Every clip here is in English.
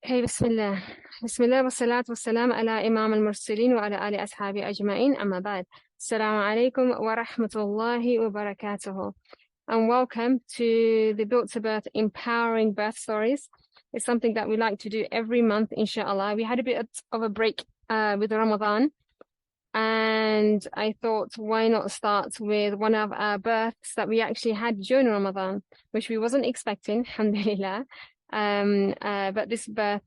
Okay, Bismillah. Bismillah wa salatu wa salam ala Imam al-Mursalin wa ala ali ashabi ajma'in, amma ba'd. Assalamu alaikum wa rahmatullahi wa barakatuhu. And welcome to the Built to Birth Empowering Birth Stories. It's something that we like to do every month, inshallah. We had a bit of a break with Ramadan, and I thought, why not start with one of our births that we actually had during Ramadan, which we wasn't expecting, alhamdulillah. But this birth,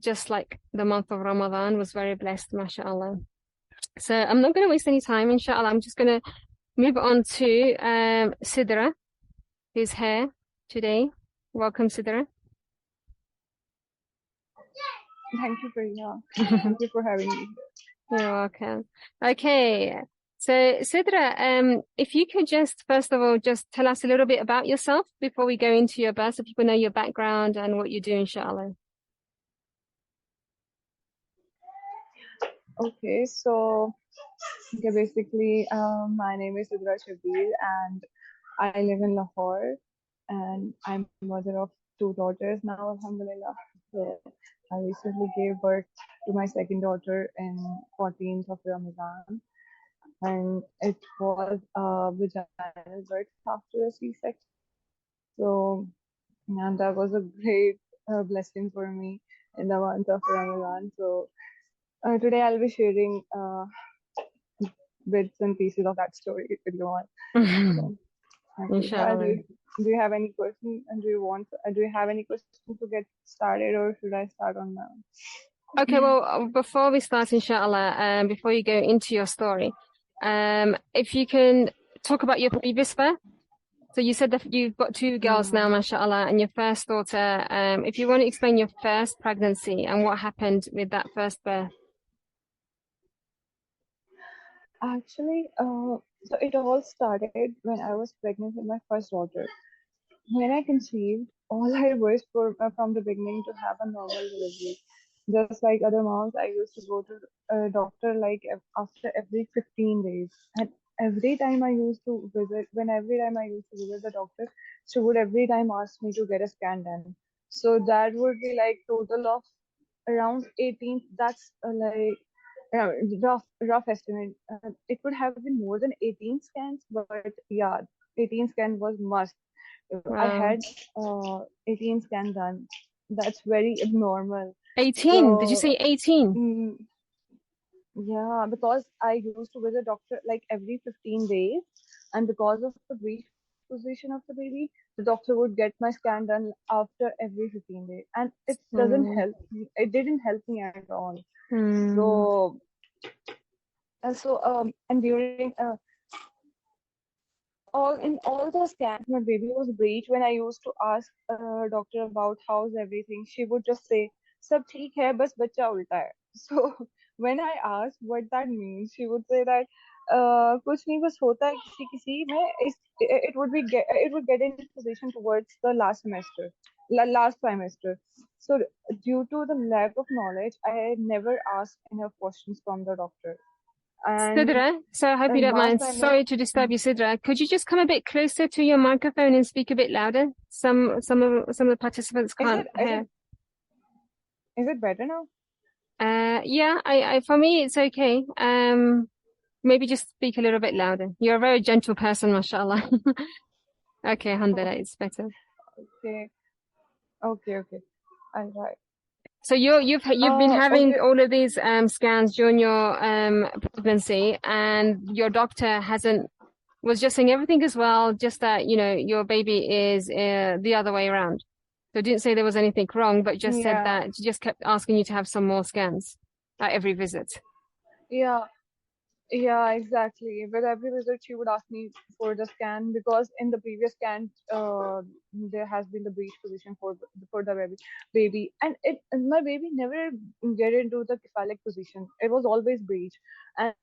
just like the month of Ramadan, was very blessed, mashallah. So I'm not going to waste any time, inshallah. I'm just going to move on to Sidra, who's here today. Welcome, Sidra. Thank you, Priya. Thank you for having me. You're welcome. Okay. So, Sidra, if you could just, first of all, just tell us a little bit about yourself before we go into your birth, so people know your background and what you do, inshallah. Okay, so basically, my name is Sidra Shabir, and I live in Lahore, and I'm mother of two daughters now, alhamdulillah. So I recently gave birth to my second daughter in 14th of Ramadan, and it was a vaginal birth after a C-section. So, and that was a great blessing for me in the month of Ramadan. So today I'll be sharing bits and pieces of that story if you want. So, Inshallah. do you have any question? And do you have any questions to get started, or should I start on now? Okay, well, before we start, inshallah, before you go into your story, if you can talk about your previous birth. So you said that you've got two girls now, mashallah, and your first daughter. If you want to explain your first pregnancy and what happened with that first birth. Actually, so it all started when I was pregnant with my first daughter. When I conceived, all I wished for from the beginning to have a normal delivery. Just like other moms, I used to go to a doctor like after every 15 days. And every time I used to visit, every time I used to visit the doctor, she would every time ask me to get a scan done. So that would be like total of around 18. That's like rough estimate. It would have been more than 18 scans, but yeah, 18 scan was must. I Wow. had 18 scan done. That's very abnormal. 18? Did you So say 18? yeah, because I used to visit doctor like every 15 days, and because of the breech position of the baby, the doctor would get my scan done after every 15 days, and it doesn't help me. It didn't help me at all. So and during all the scans, my baby was breech. When I used to ask doctor about how's everything, she would just say, "Sab theek hai, bas bachcha ulta hai." So when I asked what that means, she would say that कुछ नहीं बस होता है किसी किसी में it would get into position towards the last trimester. So due to the lack of knowledge, I never asked enough questions from the doctor. And Sidra, so I hope you don't mind. Sorry to disturb you, Sidra. Could you just come a bit closer to your microphone and speak a bit louder? Some of the participants can't hear. Is it better now? Yeah, I for me it's okay. Maybe just speak a little bit louder. You're a very gentle person, mashallah. Okay, alhamdulillah, it's better. Okay. All right. So you've been having okay. all of these scans during your pregnancy, and your doctor was just saying everything as well, just that your baby is the other way around. So didn't say there was anything wrong, but just said that she just kept asking you to have some more scans at every visit. Yeah, exactly. With every visit, she would ask me for the scan, because in the previous scan, there has been the breech position for the baby, and my baby never get into the cephalic position. It was always breech, and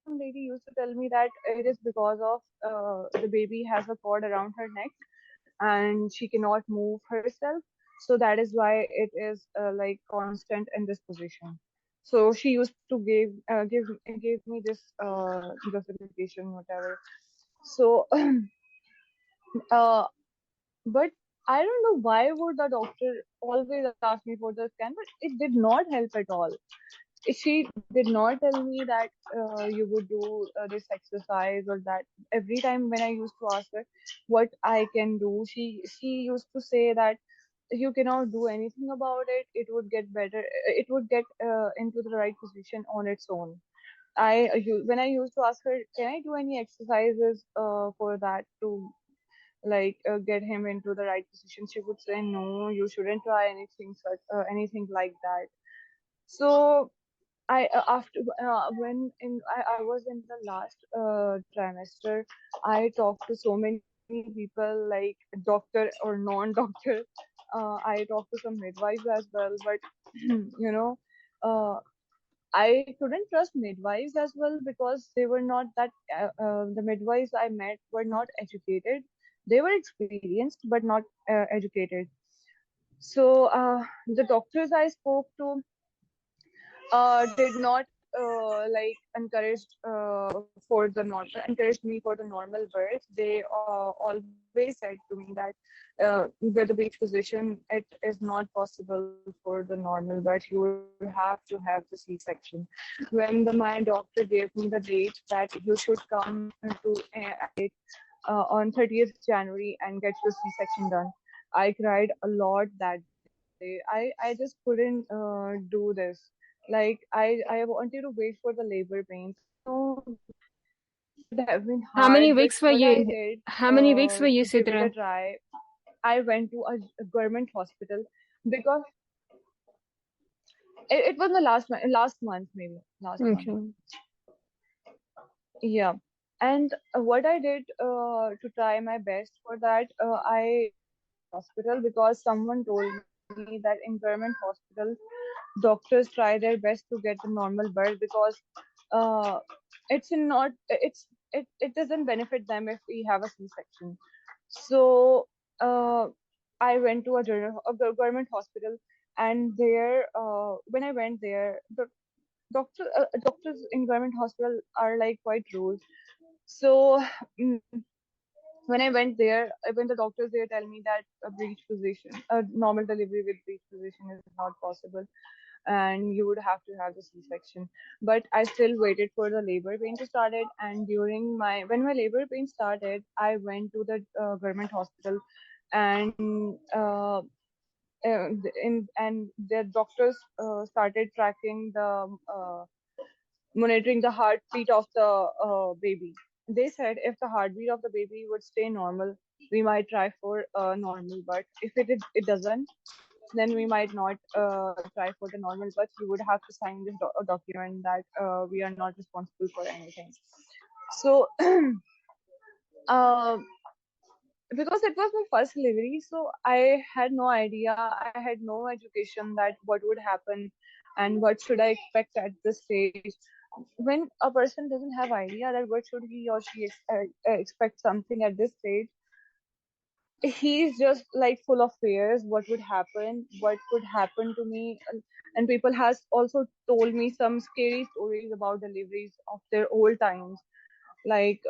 some lady used to tell me that it is because of the baby has a cord around her neck, and she cannot move herself, so that is why it is like constant in this position. So she used to give me this justification, whatever. So but I don't know why would the doctor always ask me for the scan, but it did not help at all. She did not tell me that you would do this exercise or that. Every time when I used to ask her what I can do, she used to say that you cannot do anything about it. It would get better. It would get into the right position on its own. When I used to ask her, can I do any exercises for that to like get him into the right position, she would say, no, you shouldn't try anything like that. So I after when in I was in the last trimester, I talked to so many people like doctor or non-doctor. I talked to some midwives as well, but you know, uh, I couldn't trust midwives as well because they were not that. The midwives I met were not educated. They were experienced but not educated. So the doctors I spoke to did not like encouraged me for the normal birth. They always said to me that with the breech position it is not possible for the normal birth. You would have to have the C-section. When my doctor gave me the date that you should come to on 30th January and get your C-section done, I cried a lot that day. I just couldn't do this. Like I wanted to wait for the labor pains. No, it would have been How hard, many but weeks were what I you? did How many weeks were you, to give it a Sidra? try, I went to a government hospital because it was the last month, maybe last month. Okay. Yeah. And what I did to try my best for that, I hospital because someone told me that in government hospitals doctors try their best to get the normal birth because uh, it doesn't benefit them if we have a C-section. So uh, I went to a government hospital, and there when I went there, the doctors in government hospital are like quite rude. So mm, when I went there, when the doctors there tell me that a normal delivery with breech position is not possible, and you would have to have the C-section. But I still waited for the labor pain to start it, and when my labor pain started, I went to the government hospital, and and the doctors started tracking the monitoring the heartbeat of the baby. They said if the heartbeat of the baby would stay normal, we might try for normal. But if it doesn't, then we might not try for the normal. But you would have to sign this document that we are not responsible for anything. So, uh, because it was my first delivery, so I had no idea. I had no education that what would happen and what should I expect at this stage. When a person doesn't have idea that what should he or she expect something at this stage, he's just like full of fears. What would happen? What could happen to me? And people has also told me some scary stories about deliveries of their old times, like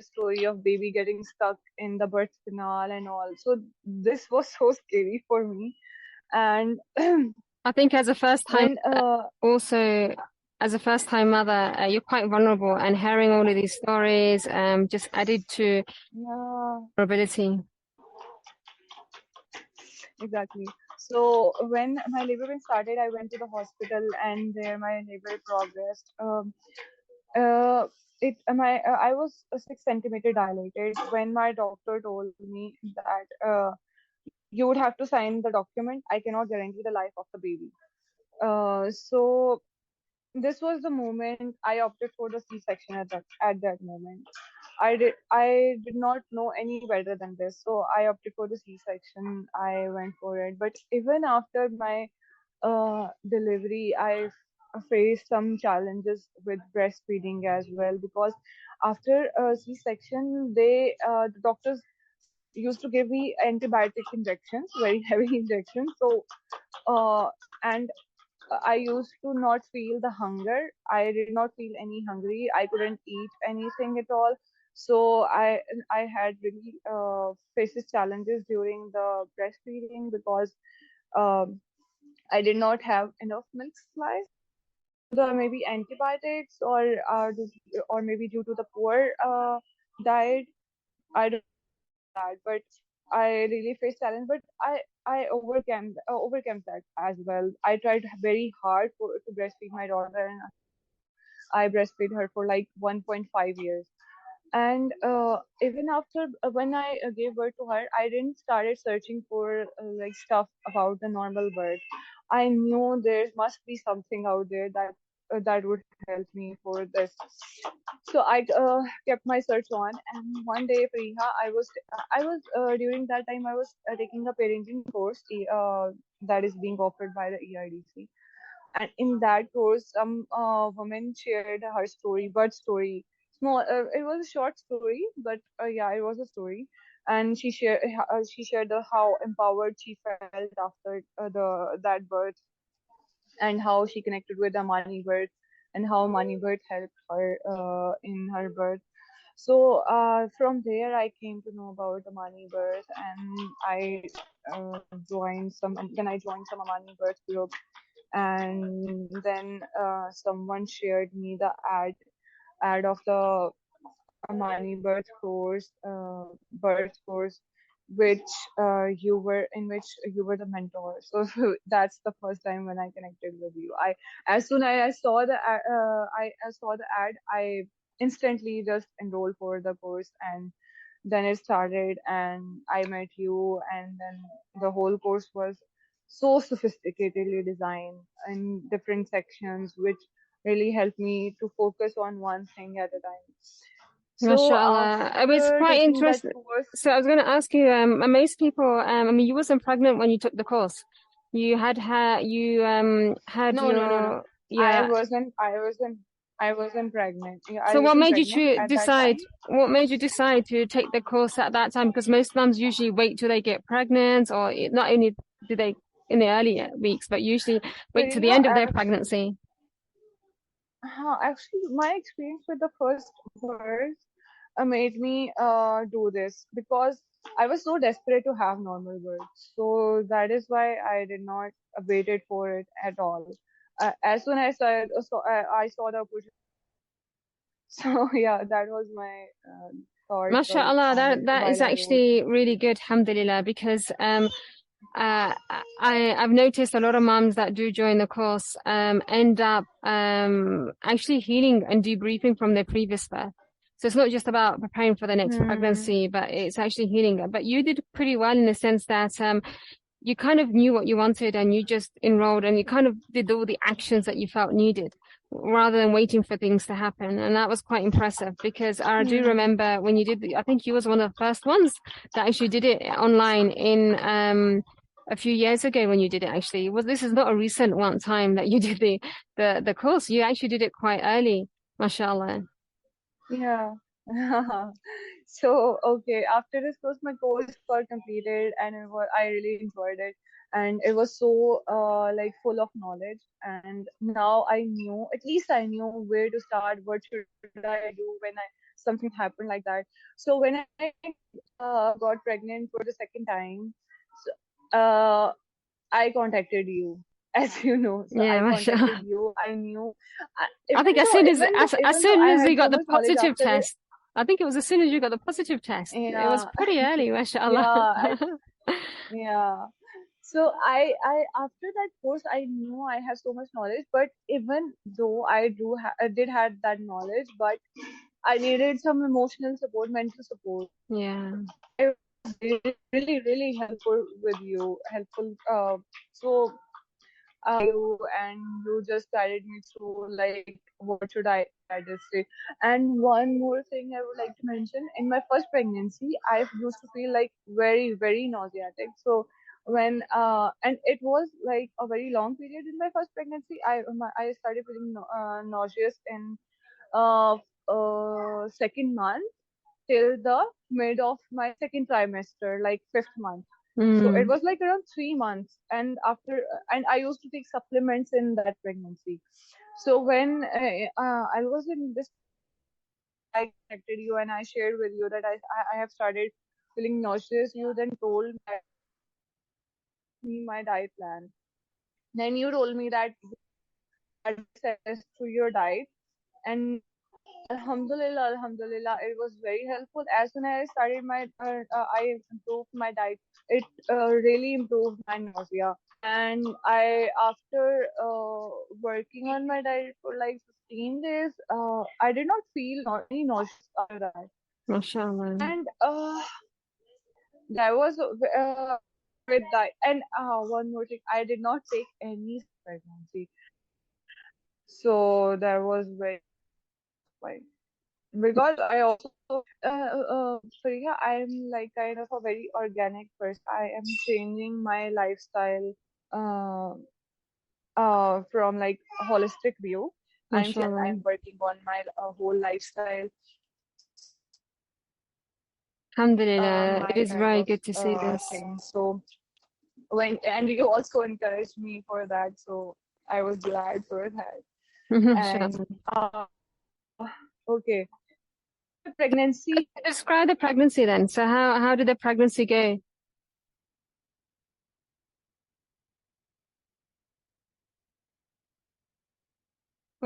story of baby getting stuck in the birth canal and all. So this was so scary for me. And I think as a first time, when also as a first time mother, you're quite vulnerable, and hearing all of these stories just added to yeah, vulnerability. exactly. So when my labor pain started, I went to the hospital, and there my labor progressed. Uh, I was 6 centimeter dilated when my doctor told me that you would have to sign the document. I cannot guarantee the life of the baby. So this was the moment I opted for the C-section at that moment. I did not know any better than this, so I opted for the C-section. I went for it, but even after my delivery, I faced some challenges with breastfeeding as well because after C-section, the doctors used to give me antibiotic injections, very heavy injections. So and I used to not feel the hunger. I did not feel any hungry. I couldn't eat anything at all. So I had really faces challenges during the breastfeeding because um, I did not have enough milk supply. The maybe antibiotics or maybe due to the poor diet. I don't know that, but I really faced challenge. But I overcame that as well. I tried very hard to breastfeed my daughter, and I breastfeed her for like 1.5 years. And even after when I gave birth to her, I didn't started searching for like stuff about the normal birth. I knew there must be something out there that would help me for this. So I kept my search on, and one day, Priha, I was during that time I was taking a parenting course that is being offered by the EIDC, and in that course, some woman shared her story, birth story. Small, it was a short story, but yeah, it was a story, and she shared how empowered she felt after the that birth, and how she connected with the money birth, and how money birth helped her in her birth. So from there, I came to know about the Amani birth, and I joined some Amani birth group, and then someone shared me the ad of the Amani birth course, which which you were the mentor. So that's the first time when I connected with you. As soon as I saw I saw the ad, I instantly just enrolled for the course, and then it started, and I met you, and then the whole course was so sophisticatedly designed in different sections, which really helped me to focus on one thing at a time. So MashaAllah. It was after quite taking that interesting. course, So I was going to ask you, most people, I mean, you wasn't pregnant when you took the course. You had no. your, yeah. I wasn't pregnant. Yeah, I So what wasn't made you pregnant at that decide, time. what made you decide to take the course at that time? Because most moms usually wait till they get pregnant, or not only do they in the early weeks, but usually wait to the Fariha, end of their pregnancy. actually, my experience with the first birth made me do this because I was so desperate to have normal birth. So that is why I did not waited for it at all. As soon as I saw the opportunity. So yeah, that was my thought MashaAllah, that is while I wrote. actually really good, alhamdulillah, because I've noticed a lot of moms that do join the course end up actually healing and debriefing from their previous birth. So it's not just about preparing for the next Hmm. pregnancy, but it's actually healing it. But you did pretty well in the sense that you kind of knew what you wanted and you just enrolled and you kind of did all the actions that you felt needed rather than waiting for things to happen. And that was quite impressive because I do Hmm. remember when you did, I think you was one of the first ones that actually did it online in a few years ago when you did it actually. Well, this is not a recent one time that you did the course. You actually did it quite early, mashallah. Yeah. So okay, after this course, my course got completed, and I really enjoyed it, and it was so like full of knowledge. And now at least I knew where to start, what should I do when something happened like that. So when I got pregnant for the second time, so, I contacted you, as you know. So Yeah, I contacted mashallah. you. I knew, I think as soon as as even though soon I as you had so got the much knowledge positive after it. test, I think it was as soon as you got the positive test. It was Yeah, pretty early, mashallah. yeah, yeah. So I after that course, I knew I have so much knowledge. But even though I did had that knowledge, but I needed some emotional support, mental support. Yeah. I was really helpful with you, helpful. So you and you just guided me through like what should I just say. And one more thing I would like to mention, in my first pregnancy I used to feel like very nauseatic. So when and it was like a very long period in my first pregnancy. I started feeling nauseous in uh, second month till the mid of my second trimester, like fifth month. So it Mm. was like around 3 months, and and I used to take supplements in that pregnancy. So when I was in this, I connected you and I shared with you that I have started feeling nauseous, you then told me my diet plan. Then you told me that you had access to your diet, and Alhamdulillah, Alhamdulillah, it was very helpful. As soon as I started I improved my diet. It really improved my nausea. And after working on my diet for like 15 days, I did not feel any nausea after that. MashaAllah. And that was with that. And one more thing, I did not take any pregnancy, so that was very fine. Because I also, Fariha, I'm like kind of a very organic person. I am changing my lifestyle uh, from like a holistic view. MashaAllah. I'm working on my whole lifestyle, Alhamdulillah. It my is kind very of good to see this. thing. So and you also encouraged me for that, so I was glad for that. And MashaAllah. okay, pregnancy. Describe the pregnancy then. So how did the pregnancy go?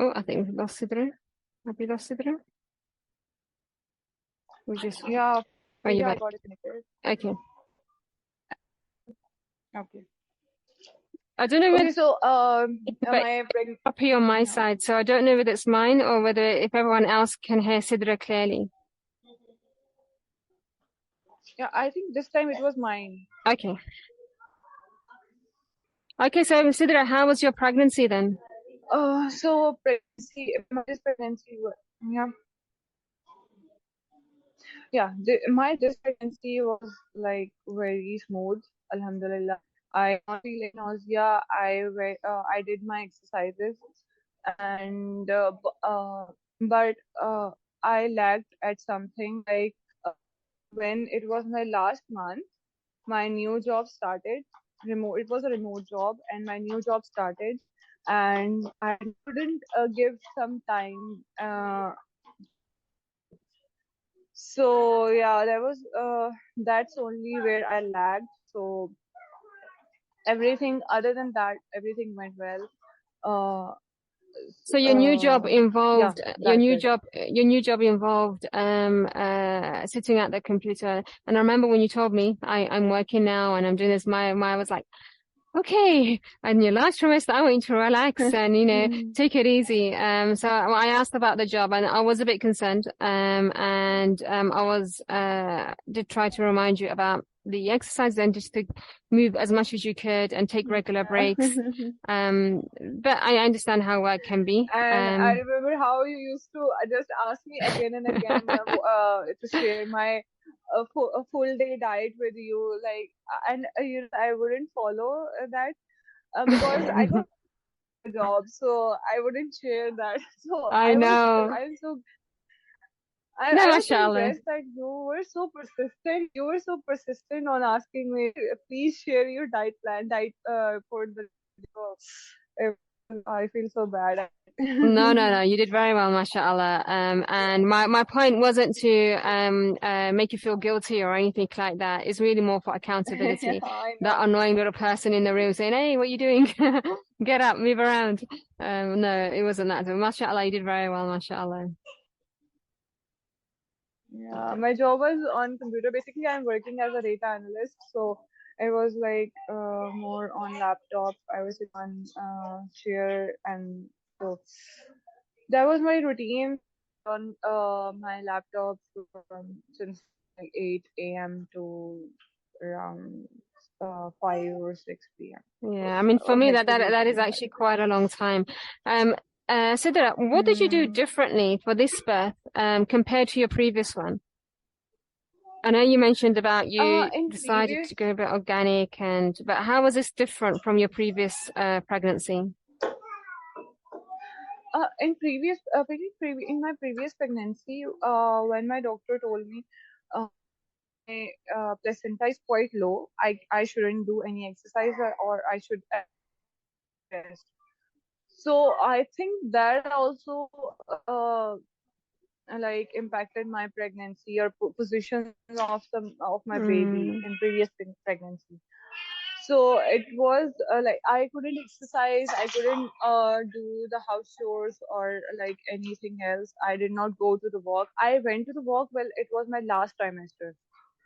Oh, I think we've lost Sidra. Have we lost Sidra? We just Yeah, oh, you're I back. got it connected. Okay. Okay. I don't know Okay, whether so but my up here on my yeah. side, so I don't know whether it's mine or whether if everyone else can hear Sidra clearly. Yeah, I think this time it was mine. Okay. Okay, so Sidra, how was your pregnancy then? So this pregnancy, yeah, this pregnancy was like very smooth, Alhamdulillah. I not feeling nausea. I did my exercises, and but I lagged at something like when it was my last month, my new job started. Remote. It was a remote job, and my new job started, and I couldn't give some time. So yeah, that's only where I lagged. So everything other than that, everything went well. Uh, So your new job yeah, involved that's it. your new job involved sitting at the computer. And I remember when you told me I'm working now and I'm doing this, my I was like, okay, and your last trimester, I want you to relax and, take it easy. So I asked about the job and I was a bit concerned. I was, did try to remind you about the exercise and just to move as much as you could and take regular breaks. But I understand how work can be. And I remember how you used to just ask me again and again to share my a full day diet with you, like, and I wouldn't follow that because I got a job, so I wouldn't share that. So I know. I No, was so mashallah. impressed that you were so persistent. You were so persistent on asking me, please share your diet for the video. I feel so bad. No. You did very well, mashallah. And my point wasn't to make you feel guilty or anything like that. It's really more for accountability. I know. That annoying little person in the room saying, "Hey, what are you doing? Get up, move around." No, it wasn't that. Mashallah, you did very well, mashallah. Yeah, my job was on computer. Basically, I'm working as a data analyst, so it was like more on laptop. I was sitting on chair, and so that was my routine on my laptop since like 8 a.m. to around 5 or 6 p.m. Yeah, I mean, for A me, hectic that is routine. actually quite a long time. Sidra, what did you do differently for this birth, compared to your previous one? I know you mentioned about you In decided previous to go a bit organic, but how was this different from your previous pregnancy? in my previous pregnancy, when my doctor told me my placenta is quite low, I shouldn't do any exercise, or I should rest. So I think that also like impacted my pregnancy or positions of my baby Mm, in previous pregnancy. So it was like I couldn't exercise, I couldn't do the house chores or like anything else. I did not go to the walk. I went to the walk, well, it was my last trimester.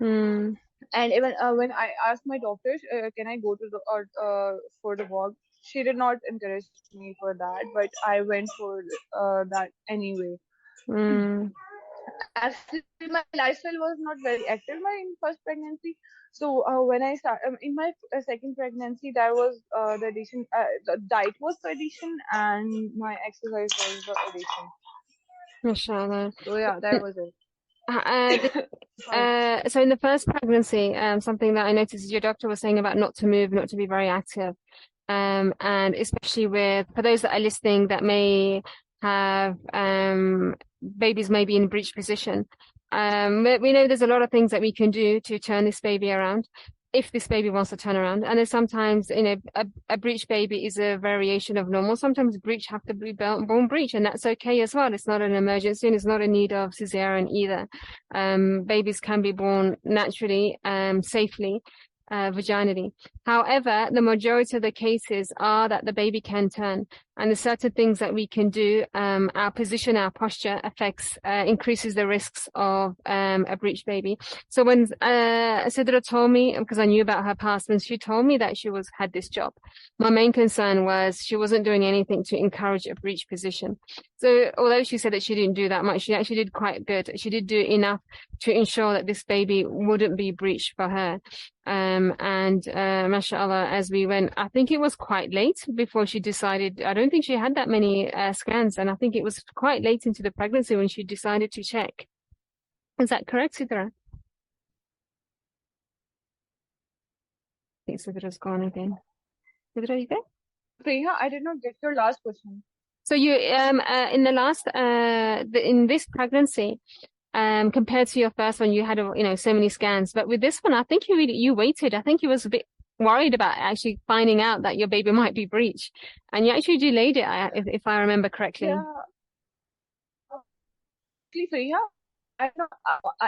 mm, And even when I asked my doctor, can I go to the for the walk, she did not encourage me for that, but I went for that anyway. mm. Actually, my lifestyle was not very active in first pregnancy. So when I start in my second pregnancy, that was the addition. The diet was the addition, and my exercise was the addition. Mashallah. So yeah, that was it. Uh, Sorry. so in the first pregnancy, something that I noticed is your doctor was saying about not to move, not to be very active. And especially for those that are listening that may have babies maybe in breech position. We know there's a lot of things that we can do to turn this baby around if this baby wants to turn around. And then sometimes, a breech baby is a variation of normal. Sometimes breech have to be born breech, and that's okay as well. It's not an emergency and it's not in need of cesarean either. Babies can be born naturally, safely, vaginally. However, the majority of the cases are that the baby can turn, and there's certain things that we can do. Our position, our posture increases the risks of a breech baby. So when Sidra told me, because I knew about her past, when she told me that she had this job, my main concern was she wasn't doing anything to encourage a breech position. So although she said that she didn't do that much, she actually did quite good. She did do enough to ensure that this baby wouldn't be breech for her. And mashallah, as we went, I think it was quite late before she decided. I don't think she had that many scans, and I think it was quite late into the pregnancy when she decided to check. Is that correct, Sidra? I think Sidra's gone again. Sidra, you there? Priya, I did not get your last question. So you in the last in this pregnancy, compared to your first one, you had so many scans, but with this one, I think you waited. I think you was a bit worried about actually finding out that your baby might be breech, and you actually delayed it, if I remember correctly. Yeah, actually, Priya,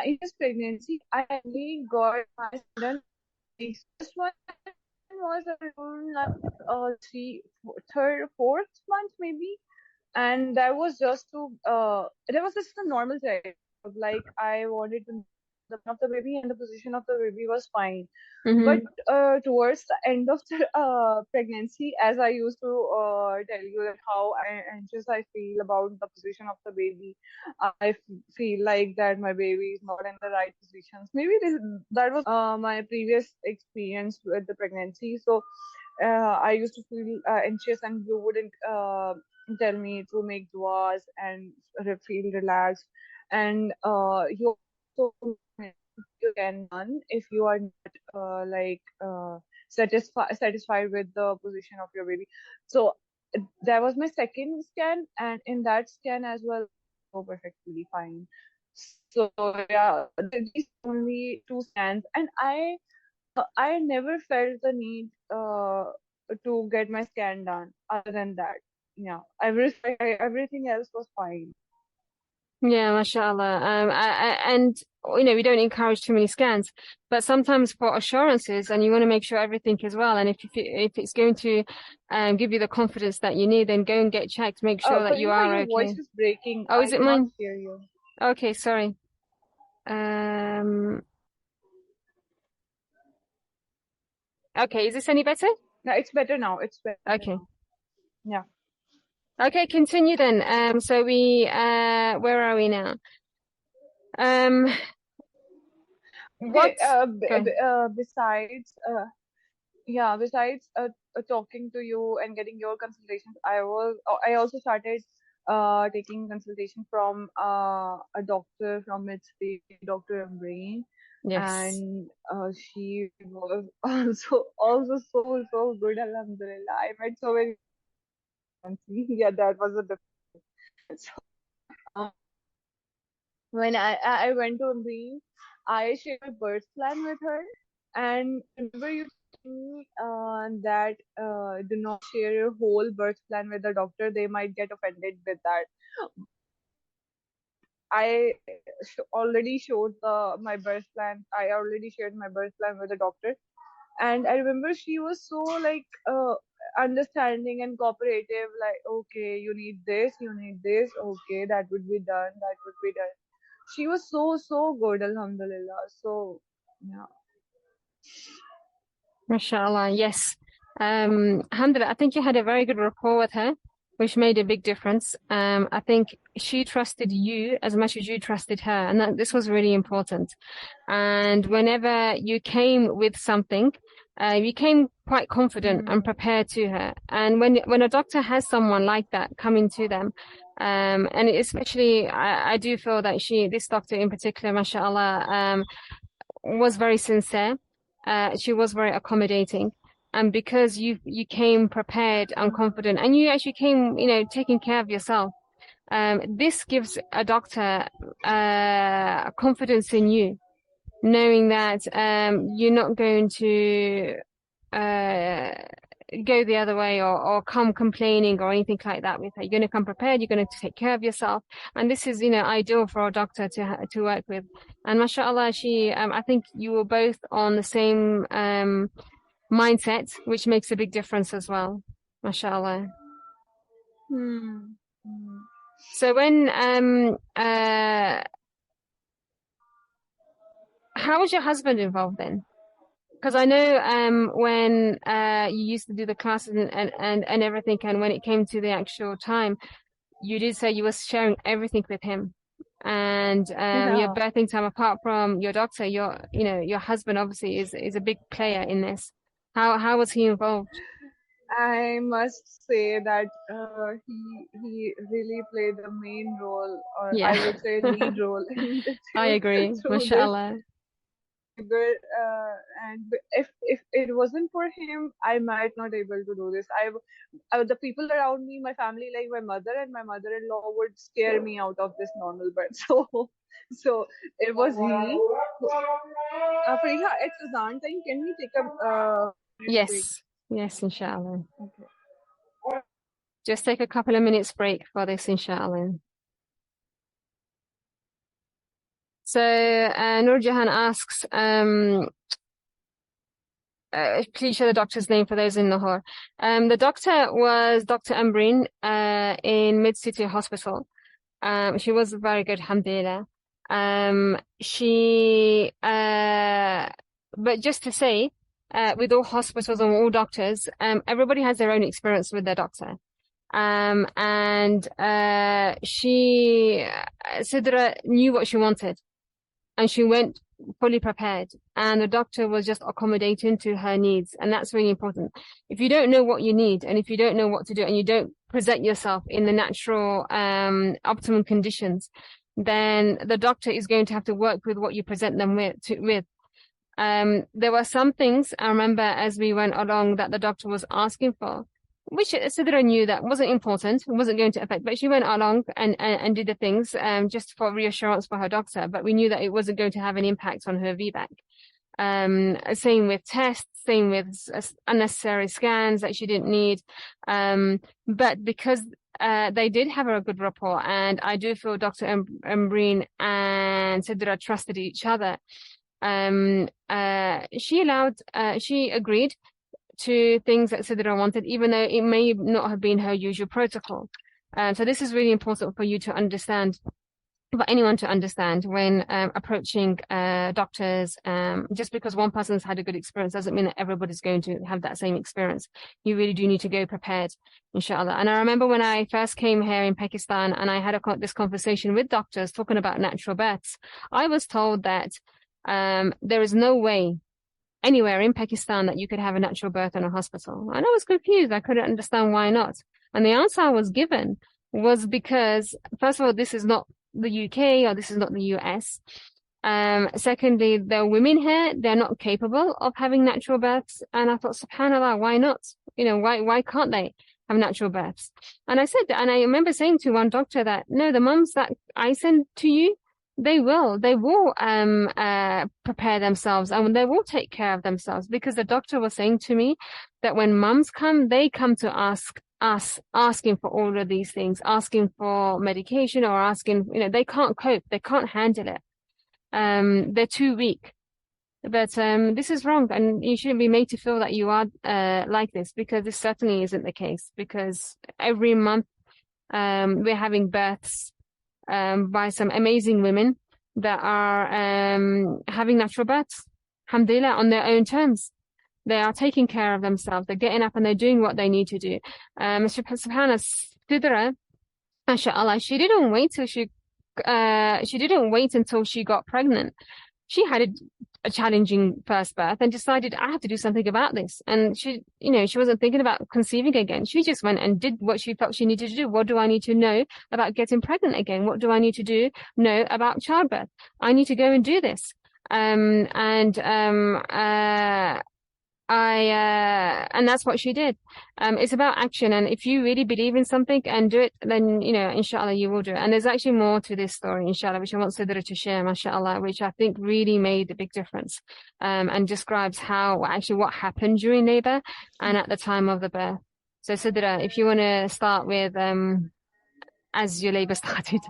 in this pregnancy, I only got my son. This one was around like third, fourth month maybe, and that was just that was just a normal check. Like I wanted to the of the baby and the position of the baby was fine. But Mm-hmm. towards the end of the pregnancy, as I used to tell you that how anxious I feel about the position of the baby, feel like that my baby is not in the right positions. Maybe that was my previous experience with the pregnancy. So I used to feel anxious, and you wouldn't tell me to make duas and feel relaxed. And you also you can run if you are not satisfied with the position of your baby. So that was my second scan, and in that scan as well, so perfectly fine. So yeah, these only two scans, and I never felt the need to get my scan done. Other than that, yeah, everything else was fine. Yeah, mashallah. And we don't encourage too many scans, but sometimes for assurances, and you want to make sure everything is well. And if it's going to give you the confidence that you need, then go and get checked. Make sure that you Fariha, are your voice okay. is breaking. Oh, I is it cannot mine? hear you. Okay, sorry. Um, okay, is this any better? No, it's better now. It's better Okay. now. Yeah. Okay, continue then. So where are we now? Um, what? Okay. Go. Besides, besides talking to you and getting your consultations, I also started taking consultation from a doctor from its Dr. Brain, Yes. and she was also so good. Alhamdulillah, I met so many. Yeah, that was a difference. So, when I went to Amreen, I shared my birth plan with her. And remember, you told me that do not share your whole birth plan with the doctor. They might get offended with that. I already showed my birth plan. I already shared my birth plan with the doctor, and I remember she was so like understanding and cooperative. Like, okay, you need this, you need this. Okay, that would be done. That would be done. She was so good, Alhamdulillah. So yeah. MashaAllah, yes. Alhamdulillah, I think you had a very good rapport with her, which made a big difference. I think she trusted you as much as you trusted her, and this was really important. And whenever you came with something, you came quite confident and prepared to her. And when a doctor has someone like that coming to them, and especially I do feel that this doctor in particular, mashallah, was very sincere. She was very accommodating. And because you came prepared and confident, and you actually came, taking care of yourself, this gives a doctor confidence in you, knowing that you're not going to go the other way or come complaining or anything like that with her. You're going to come prepared. You're going to take care of yourself, and this is, ideal for a doctor to work with. And mashallah, I think you were both on the same mindset, which makes a big difference as well. Mashallah. So when how was your husband involved then? Because I know when you used to do the classes and everything, and when it came to the actual time, you did say you were sharing everything with him. And your birthing time, apart from your doctor, your husband obviously is a big player in this. How was he involved? I must say that he really played the main role, or Yeah. I would say lead role. I agree. Mashallah. Good, and if it wasn't for him, I might not able to do this. The people around me, my family, like my mother and my mother-in-law, would scare me out of this normal birth. So it was he. Fariha, it's Azan time. Can we take a minute break? Yes, inshallah. Okay. Just take a couple of minutes break for this, inshallah. So Nurjahan asks, please share the doctor's name for those in Lahore. The doctor was Dr. Ambreen in Mid City Hospital. She was very good, alhamdulillah. But just to say, with all hospitals and all doctors, everybody has their own experience with their doctor. And Sidra knew what she wanted, and she went fully prepared, and the doctor was just accommodating to her needs, and that's really important. If you don't know what you need, and if you don't know what to do, and you don't present yourself in the natural optimum conditions, then the doctor is going to have to work with what you present them with. There were some things I remember as we went along that the doctor was asking for, which Sidra knew that wasn't important, wasn't going to affect, but she went along and did the things just for reassurance for her doctor, but we knew that it wasn't going to have an impact on her VBAC. Same with tests, same with unnecessary scans that she didn't need. But because they did have a good rapport, and I do feel Dr. Ambreen and Sidra trusted each other, she agreed to things that Sidra wanted, even though it may not have been her usual protocol. So this is really important for you to understand, for anyone to understand when approaching doctors. Just because one person's had a good experience doesn't mean that everybody's going to have that same experience. You really do need to go prepared, inshallah. And I remember when I first came here in Pakistan and I had this conversation with doctors talking about natural births, I was told that there is no way anywhere in Pakistan that you could have a natural birth in a hospital. And I was confused. I couldn't understand why not. And the answer I was given was because, first of all, this is not the UK or this is not the US. Secondly, there are women here, they're not capable of having natural births. And I thought, subhanAllah, why not? Why can't they have natural births? And I I remember saying to one doctor that, no, the mums that I send to you, they will prepare themselves and they will take care of themselves, because the doctor was saying to me that when mums come, they come to ask us asking for all of these things, asking for medication or asking, they can't cope, they can't handle it. They're too weak. But this is wrong, and you shouldn't be made to feel that you are like this, because this certainly isn't the case. Because every month we're having births by some amazing women that are having natural births, alhamdulillah, on their own terms. They are taking care of themselves. They're getting up and they're doing what they need to do. Subhanallah, Sidra, mashallah, she didn't wait until she got pregnant. She had a challenging first birth and decided, I have to do something about this. And she wasn't thinking about conceiving again. She just went and did what she felt she needed to do. What do I need to know about getting pregnant again? What do I need to know about childbirth? I need to go and do this. And that's what she did. It's about action, and if you really believe in something and do it, then inshallah you will do it. And there's actually more to this story, inshallah, which I want Sidra to share, mashallah, which I think really made a big difference, and describes what happened during labor and at the time of the birth. So Sidra, if you want to start with as your labor started.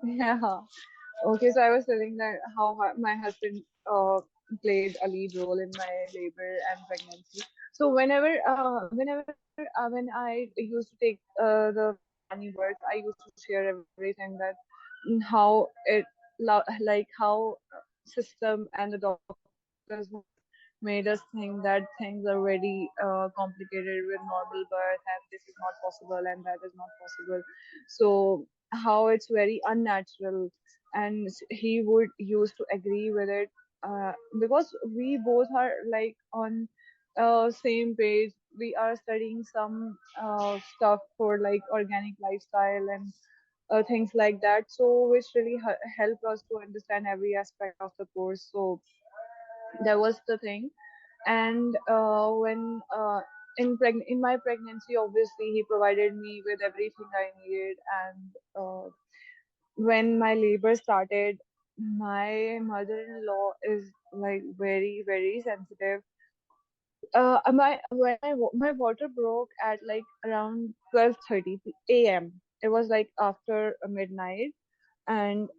Yeah. Okay, so I was telling that how my husband played a lead role in my labor and pregnancy. So whenever when I used to take the nanny work, I used to share everything that how it like how system and the doctors made us think that things are very complicated with normal birth, and this is not possible and that is not possible. So how it's very unnatural, and he would used to agree with it, because we both are like on same page. We are studying some stuff for like organic lifestyle and things like that, so which really help us to understand every aspect of the course. So that was the thing. And when in my pregnancy, obviously he provided me with everything I needed. And when my labor started, my mother-in-law is like very very sensitive. My water broke at like around 12:30 a.m. It was like after midnight. And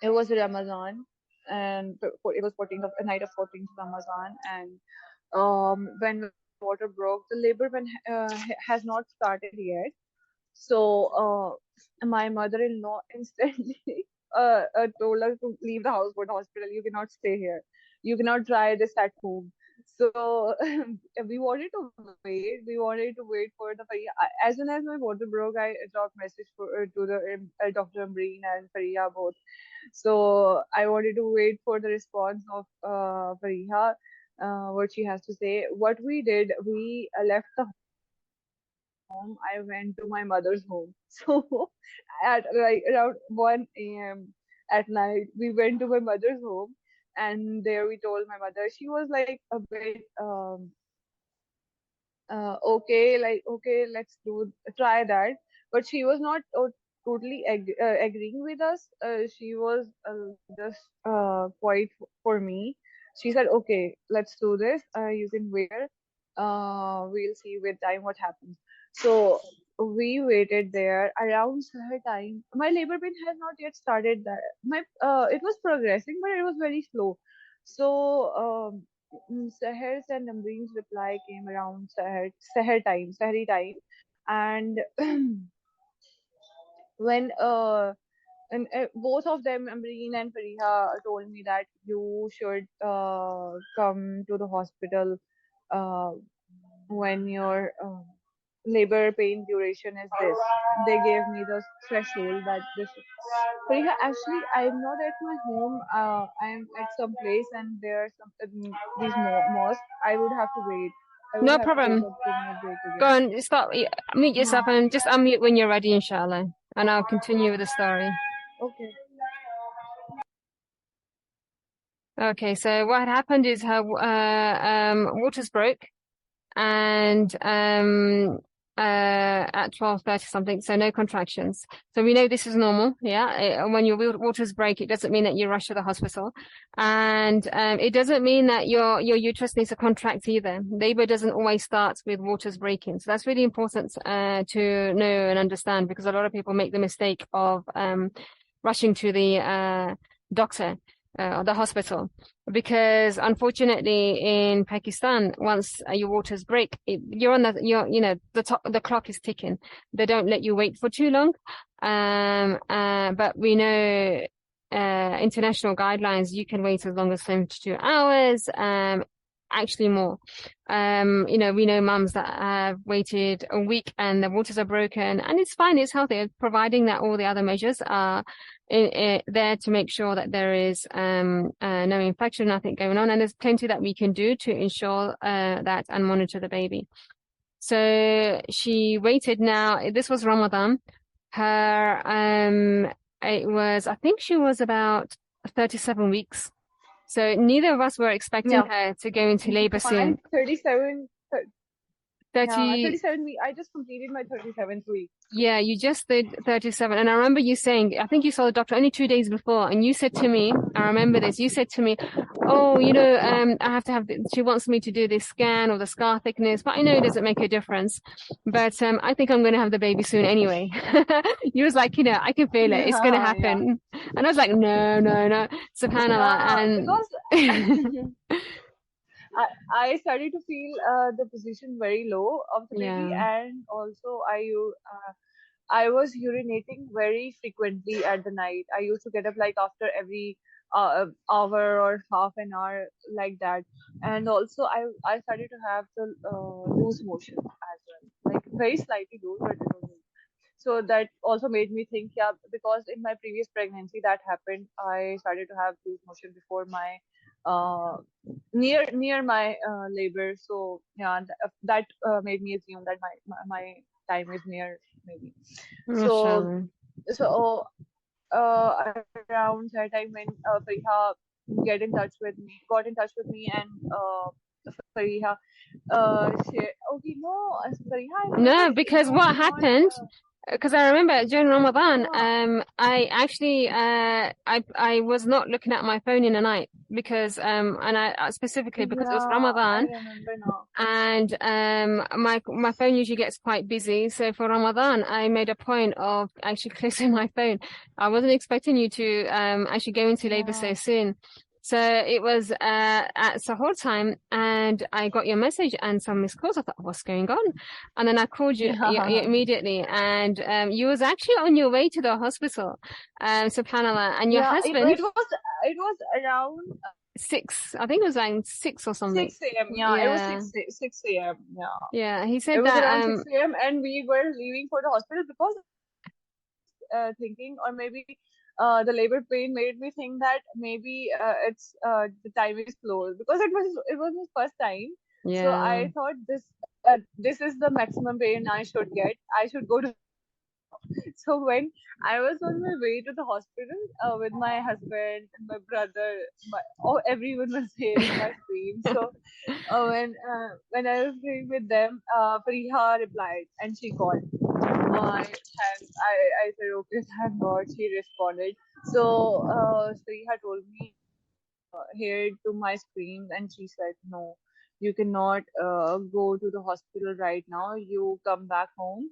it was Ramadan, and it was 14th of a night of 14th Ramadan. And when water broke, the labor has not started yet. So my mother-in-law instantly told us to leave the house, go to hospital. You cannot stay here. You cannot try this at home. So we wanted to wait. We wanted to wait for the Faria. As soon as my water broke, I dropped message to the Dr. Ambreen and Faria both. So I wanted to wait for the response of Fariha, what she has to say. What we did, we left the home. I went to my mother's home. So at like around 1 a.m. at night, we went to my mother's home, and there we told my mother. She was like a bit okay, like okay, let's try that. But she was not totally agreeing with us. She was just quite for me. She said, okay, let's do this. You can wear. We'll see with time what happens. So we waited there around her time. My labor pain has not yet started. That my it was progressing, but it was very slow. So Seher's and Amreen's reply came around Sehri time, and when both of them, Amreen and Fariha, told me that you should come to the hospital uh, when your labor pain duration is this. They gave me the threshold that this. Fariha, actually, I'm not at my home. I'm at some place, and there are some these mosques. I would have to wait. I would No have to take problem. a 2 minute break Go again. on, stop. Mute yourself and just unmute when you're ready, inshallah. And I'll continue with the story. Okay. Okay, so what had happened is her waters broke, and at 12:30 something, so no contractions. So we know this is normal, yeah. When your waters break, it doesn't mean that you rush to the hospital, and it doesn't mean that your uterus needs to contract either. Labor doesn't always start with waters breaking, so that's really important to know and understand, because a lot of people make the mistake of rushing to the doctor or the hospital, because unfortunately in Pakistan, once your waters break, you're on the clock is ticking. They don't let you wait for too long. But we know international guidelines, you can wait as long as 72 hours. Actually more. We know mums that have waited a week and their waters are broken, and it's fine, it's healthy, providing that all the other measures are there to make sure that there is no infection, nothing going on, and there's plenty that we can do to ensure that and monitor the baby. So she waited. Now this was Ramadan. Her I think she was about 37 weeks. So neither of us were expecting her to go into labor soon. 37 30, 37 week. I just completed my 37th week. Yeah, you just did 37. And I remember you saying, I think you saw the doctor only 2 days before, and you said to me, I remember this, you said to me, oh, I have to have, she wants me to do this scan or the scar thickness, but I know it doesn't make a difference. But I think I'm going to have the baby soon anyway. You was like, I can feel it. It's going to happen. And I was like, no. SubhanAllah. Because I started to feel the position very low of the baby, and also I was urinating very frequently at the night. I used to get up like after every hour or half an hour, like that. And also I started to have the loose motion as well, like very slightly loose, but it was loose. So that also made me think, because in my previous pregnancy that happened, I started to have loose motion before my near my labor. So that made me assume that my time is near, maybe. So around that time when Fariha got in touch with me, and Fariha no, because what happened, because I remember during Ramadan, I actually I was not looking at my phone in the night, because and I specifically because it was Ramadan, I remember now. And my phone usually gets quite busy, so for Ramadan I made a point of actually closing my phone. I wasn't expecting you to actually go into labor so soon. So it was at Sahur time, and I got your message and some missed calls. I thought, what's going on? And then I called you immediately, and you was actually on your way to the hospital, SubhanAllah. And your husband, it was around 6. I think it was around 6 or something. 6 a.m. It was 6 a.m. Yeah, he said it was that around 6 a.m. and we were leaving for the hospital, because thinking, or maybe the labor pain made me think that maybe it's the time is close, because it was his first time. So I thought this is the maximum pain I should get. I should go to. So when I was on my way to the hospital with my husband and my brother, everyone was hearing my screams. So when I was playing with them, Fariha replied and she called. I said, okay, thank God she responded. So Fariha told me, heard to my screams, and she said, no, you cannot go to the hospital right now. You come back home,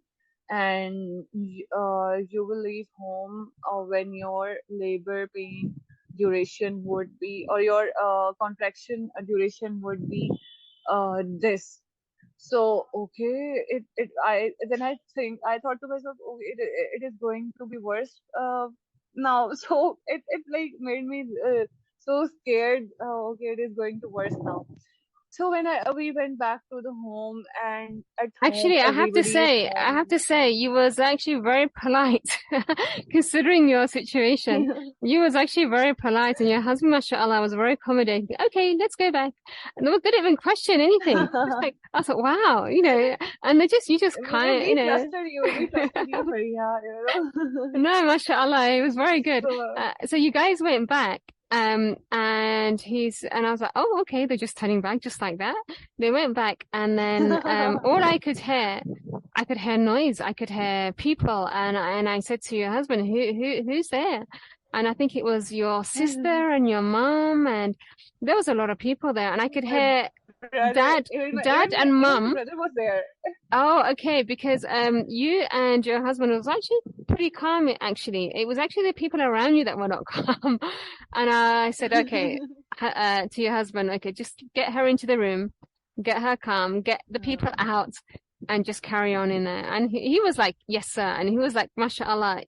and you will leave home when your labor pain duration would be, or your contraction duration would be this. So okay, I thought to myself, oh, it is going to be worse now. So it like made me so scared. Okay, it is going to worse now. So when we went back to the home, and at actually, home, I have to say, you was actually very polite, considering your situation. You was actually very polite, and your husband, mashallah, was very accommodating. Okay, let's go back. And they didn't even question anything. Like, I thought, wow, and you just kind of, we trusted you, Maria, No, mashallah, it was very good. So you guys went back. And I was like, oh, okay, they're just turning back just like that. They went back, and then all I could hear, I could hear noise, I could hear people, and I said to your husband, who's there? And I think it was your sister and your mom, and there was a lot of people there, and I could My hear brother, dad, dad and even my mum. brother was there. Oh, okay, because you and your husband was actually pretty calm, actually. It was actually the people around you that were not calm. And I said, okay, to your husband, okay, just get her into the room, get her calm, get the people out, and just carry on in there. And he was like, yes, sir. And he was like, mashallah,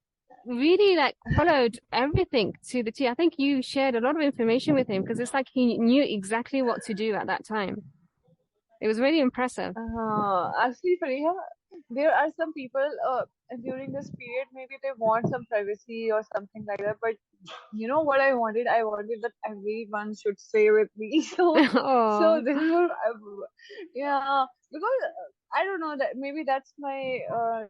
really like followed everything to the T. I think you shared a lot of information with him because it's like he knew exactly what to do at that time. It was really impressive. Actually, Fariha, there are some people during this period, maybe they want some privacy or something like that. But you know what I wanted? I wanted that everyone should stay with me. So Oh. this is what yeah, because I don't know that maybe that's my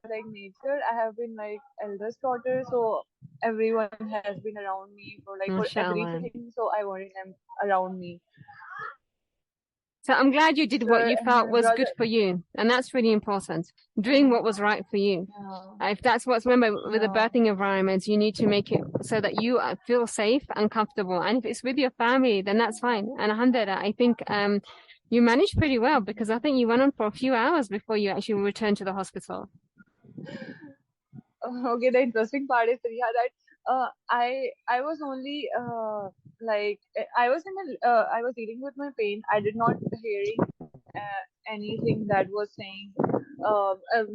like nature. I have been like eldest daughter, so everyone has been around me for like for Mashallah. everything. So I wanted them around me. So I'm glad you did what Sister you and felt my was brother. good for you. And that's really important. Doing what was right for you. Yeah, If that's what's, remember, with the yeah. birthing environment, you need to make it so that you feel safe and comfortable. And if it's with your family, then that's fine. And alhamdulillah, I think you managed pretty well because I think you went on for a few hours before you actually returned to the hospital. Okay, the interesting part is Riha, that I was only like I was in I was dealing with my pain. I did not hearing anything that was saying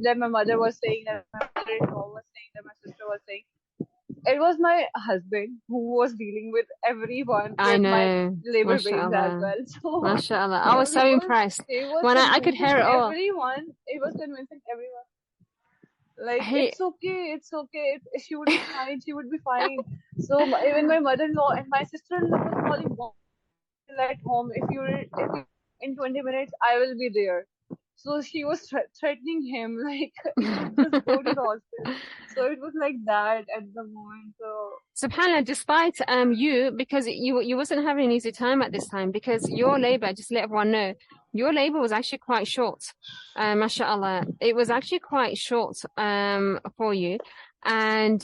that my mother was saying, that my mother-in-law was saying, that my sister was saying. It was my husband who was dealing with everyone I with my know. labor pains as Mashallah. well. So Mashallah. I was so impressed he was when I could convincing hear it all. everyone. He was convincing everyone like He, it's okay, she would be fine, she would be fine. So even my mother-in-law and my sister-in-law was calling, "Mom, at home, if you in 20 minutes I will be there." So she was threatening him like he should just go to the hospital. So it was like that at the moment. So SubhanAllah, despite you, because you wasn't having an easy time at this time, because your labor, just to let everyone know, your labor was actually quite short. Mashallah. It was actually quite short for you. And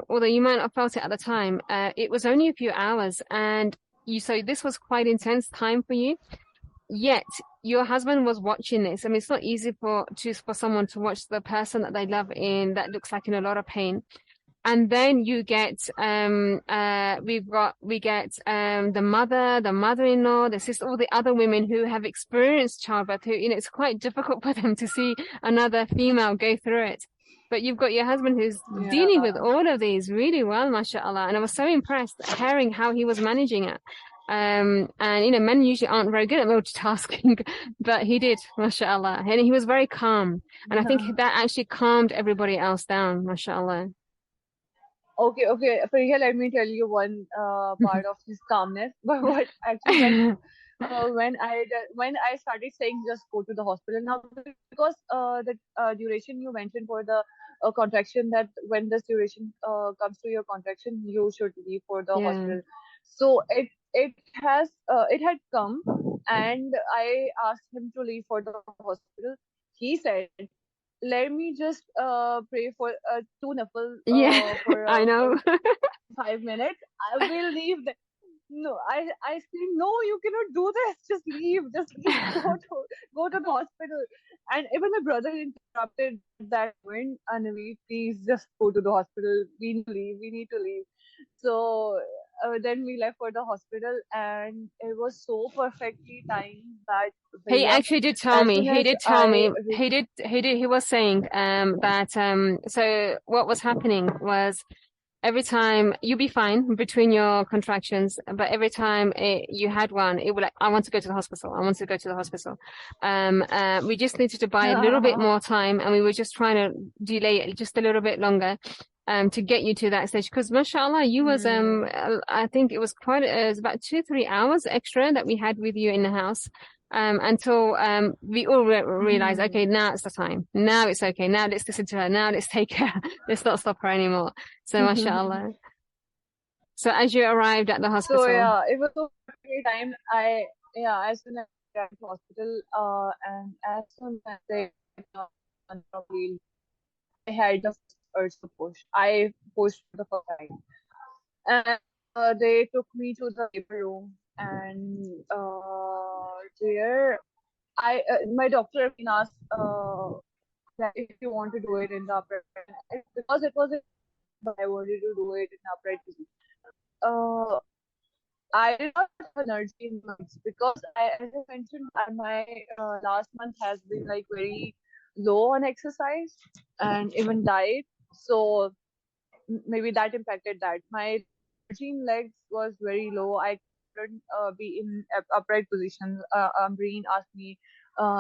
although you might not have felt it at the time, it was only a few hours. And so this was quite intense time for you. Yet your husband was watching this. I mean, it's not easy for someone to watch the person that they love in that looks like in a lot of pain. And then you get we get the mother-in-law, the sister, all the other women who have experienced childbirth, who, you know, it's quite difficult for them to see another female go through it. But you've got your husband who's dealing with yeah. all of these really well, mashallah. And I was so impressed hearing how he was managing it. And you know, men usually aren't very good at multitasking, but he did, mashallah. And he was very calm. And I think that actually calmed everybody else down, mashallah. Okay. For here, let me tell you one part of his calmness. But what actually when I started saying just go to the hospital now, because the duration you mentioned for the contraction, that when this duration comes to your contraction you should leave for the Yeah. hospital. So it had come, and I asked him to leave for the hospital. He said, let me just pray for two nafal Yeah, I know. for 5 minutes. I will leave. No, I say no. You cannot do this. Just leave. Just leave. Go to the hospital. And even my brother interrupted that point. Anvi, please just go to the hospital. We need to leave. We need to leave. So then we left for the hospital, and it was so perfectly timed that He Bhaiya, actually did tell as me. soon He as did tell me. He was saying that so what was happening was every time you'd be fine between your contractions, but every time you had one, it would like, I want to go to the hospital. I want to go to the hospital. We just needed to buy a little bit more time, and we were just trying to delay it just a little bit longer. To get you to that stage, because mashallah, you was I think it was it was about 2-3 hours extra that we had with you in the house, until we all realized, okay, now it's the time. Now it's okay. Now let's listen to her. Now let's take her. Let's not stop her anymore. So mashallah. So as you arrived at the So hospital, yeah, it was so great time. As soon as I got to hospital, and as soon as they and probably I had the first urge to push. I pushed for the first time, and they took me to the labor room, and there my doctor again asked that if you want to do it in the upright, because it was but I wanted to do it in upright position. Uh, I did not have energy in months because as I mentioned, my last month has been like very low on exercise and even diet. So maybe that impacted that. My energy in legs was very low. I couldn't be in upright positions. Breen asked me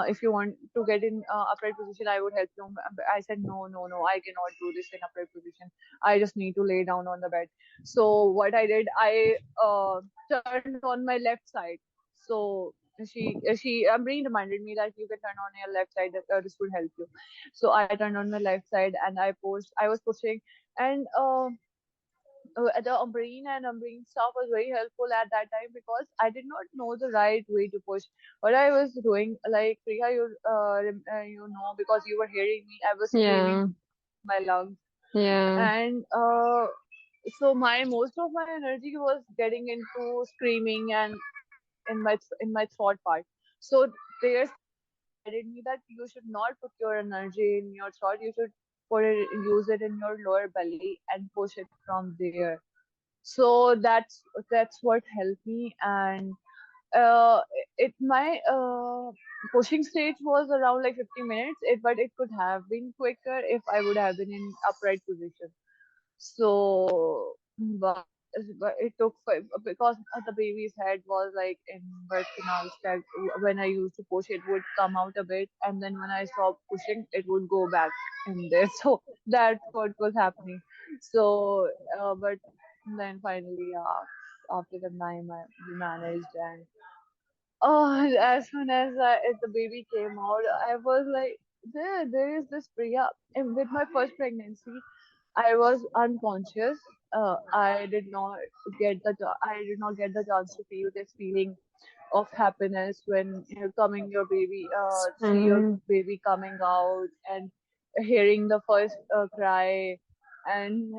if you want to get in upright position, I would help you. I said no, no, no. I cannot do this in upright position. I just need to lay down on the bed. So what I did, I turned on my left side. So she Breen reminded me that you can turn on your left side. That this would help you. So I turned on my left side and I was pushing and the umbrine and umbrine stuff was very helpful at that time because I did not know the right way to push. What I was doing, like Priya, you know, because you were hearing me, I was screaming Yeah. my lungs, Yeah. and so my most of my energy was getting into screaming and in my throat part. So they guided me that you should not put your energy in your throat. You should use it in your lower belly and push it from there. So that's what helped me. And uh, my pushing stage was around like 50 minutes. But it could have been quicker if I would have been in upright position. So, but it took because the baby's head was like in birth canal stage. When I used to push, it would come out a bit, and then when I stopped pushing, it would go back in there. So that's what was happening. So, but then finally, after the time, we managed, and as soon as the baby came out, I was like, there is this Priya. And with my first pregnancy, I was unconscious. I did not get the chance to feel this feeling of happiness when see your And baby coming out and hearing the first cry and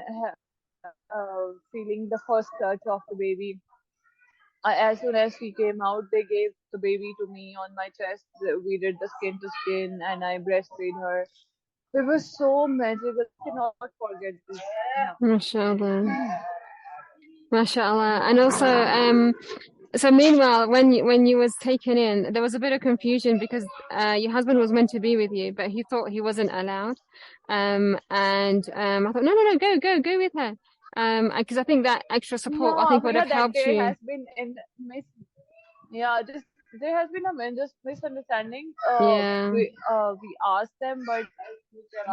feeling the first touch of the baby. As soon as she came out, they gave the baby to me on my chest. We did the skin to skin, and I breastfed her. It was so magical. I cannot forget this. Yeah. mashallah. Mashallah. And also, so meanwhile, when you was taken in, there was a bit of confusion because your husband was meant to be with you, but he thought he wasn't allowed. And I thought, no, go with her. Because I think that extra support, I No, think, would have Priya, that helped there you. has been in mis yeah, just there has been a misunderstanding. Yeah. We asked them, but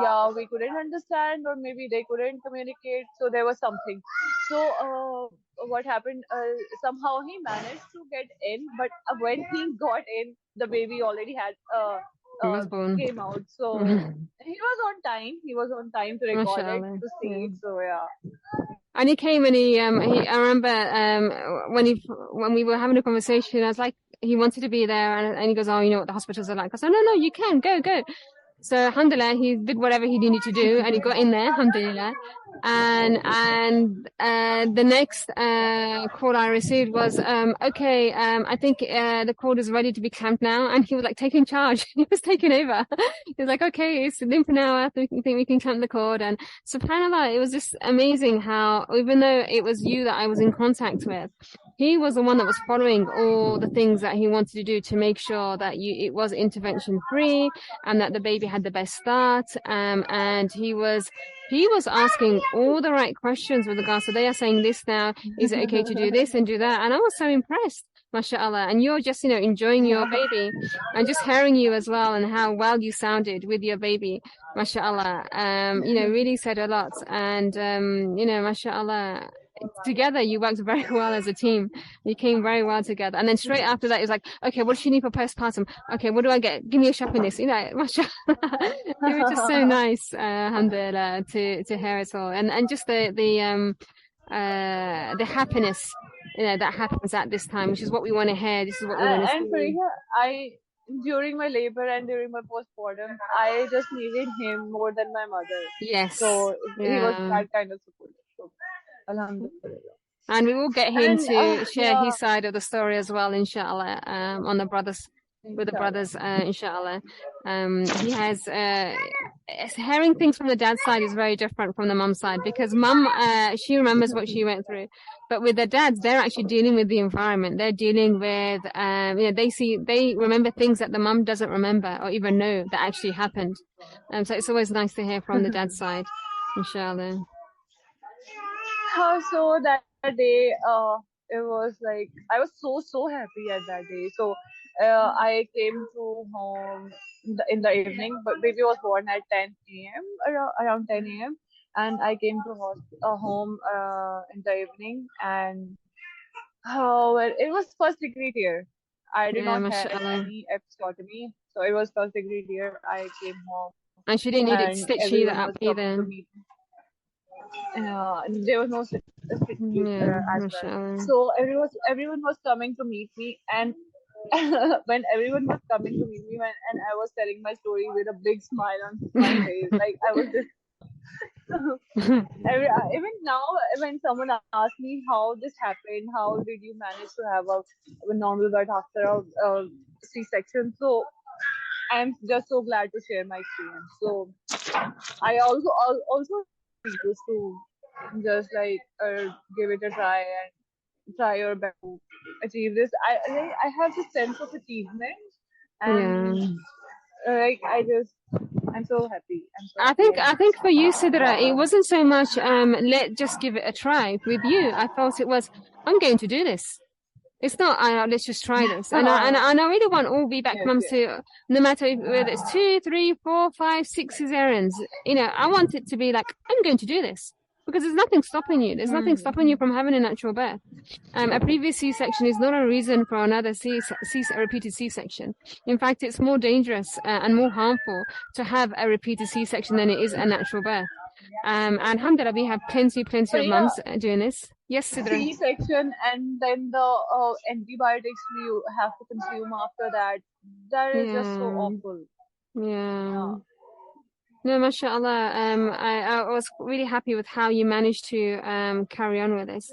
yeah, we couldn't understand, or maybe they couldn't communicate. So there was something. So what happened? Somehow he managed to get in, but when he got in, the baby already had He was born. came out. So he was on time. He was on time to record it, Mashallah. to see Yeah. it. So yeah. And he came and I remember when we were having a conversation, I was like, he wanted to be there, and he goes, oh, you know what the hospitals are like. I said, no, you can go. So alhamdulillah, he did whatever he needed to do, and he got in there, alhamdulillah. And the next call I received was, okay, I think the cord is ready to be clamped now, and he was like taking charge. He was taking over. He was like, okay, it's lymph now. I think we can clamp the cord. And subhanallah, it was just amazing how even though it was you that I was in contact with, he was the one that was following all the things that he wanted to do to make sure that it was intervention free and that the baby had the best start. And he was asking all the right questions with regards to they are saying this now, is it okay to do this and do that? And I was so impressed, mashallah. And you're just, enjoying your baby and just hearing you as well and how well you sounded with your baby, mashallah. Really said a lot. And, mashallah, together you worked very well as a team. You came very well together. And then straight after that, it was like, okay, what does she need for postpartum? Okay, what do I get? Give me a shopping list. Mashallah. It was just so nice, alhamdulillah, to hear it all. And just the happiness, that happens at this time, which is what we want to hear. This is what we want to And see. Priya, during my labor and during my postpartum, I just needed him more than my mother. Yes. So he was Yeah. that kind of support. So, Alhamdulillah. And we will get him And to share yeah, his side of the story as well, inshallah, on the brothers, with the inshallah. brothers, inshallah. He has, hearing things from the dad's side is very different from the mum's side, because mum, she remembers what she went through. But with the dads, they're actually dealing with the environment. They're dealing with, they remember things that the mum doesn't remember or even know that actually happened. So it's always nice to hear from the dad's side, inshallah. So that day, it was like I was so happy at that day. So I came to home in the evening, but baby was born at 10 a.m. Around 10 a.m. And I came to home in the evening, and well, it was first degree tear. I did Yeah, not have mashallah. any episiotomy, so it was first degree tear. I came home, And she didn't need it and stitched either everyone up was coming to either. meet me. There was no stipend Yeah, as well. mashallah. So everyone was coming to meet me, and when everyone was coming to meet me, and I was telling my story with a big smile on my face, like I was just even now when someone asks me how this happened, how did you manage to have a normal birth after a C-section? So I'm just so glad to share my experience. So I also used to just like give it a try and try your best to achieve this. I have this sense of achievement, Yeah. and like I'm so happy. I'm so I happy. think I think for you, Sidra, it wasn't so much let just give it a try. With you, I felt it was I'm going to do this. It's not let's just try this. And I really want all VBAC Yes, mums yes. to, no matter whether it's 2, 3, 4, 5, 6 cesareans, I want it to be like I'm going to do this. Because there's nothing stopping you. There's nothing stopping you from having a natural birth. A previous C-section is not a reason for another repeated C-section. In fact, it's more dangerous and more harmful to have a repeated C-section than it is a natural birth. And alhamdulillah, we have plenty But of yeah, mums doing this. Yes, Sidra. C-section and then the antibiotics you have to consume after that. That is just so Yeah, awful. yeah. Yeah. No, mashallah. I was really happy with how you managed to carry on with this.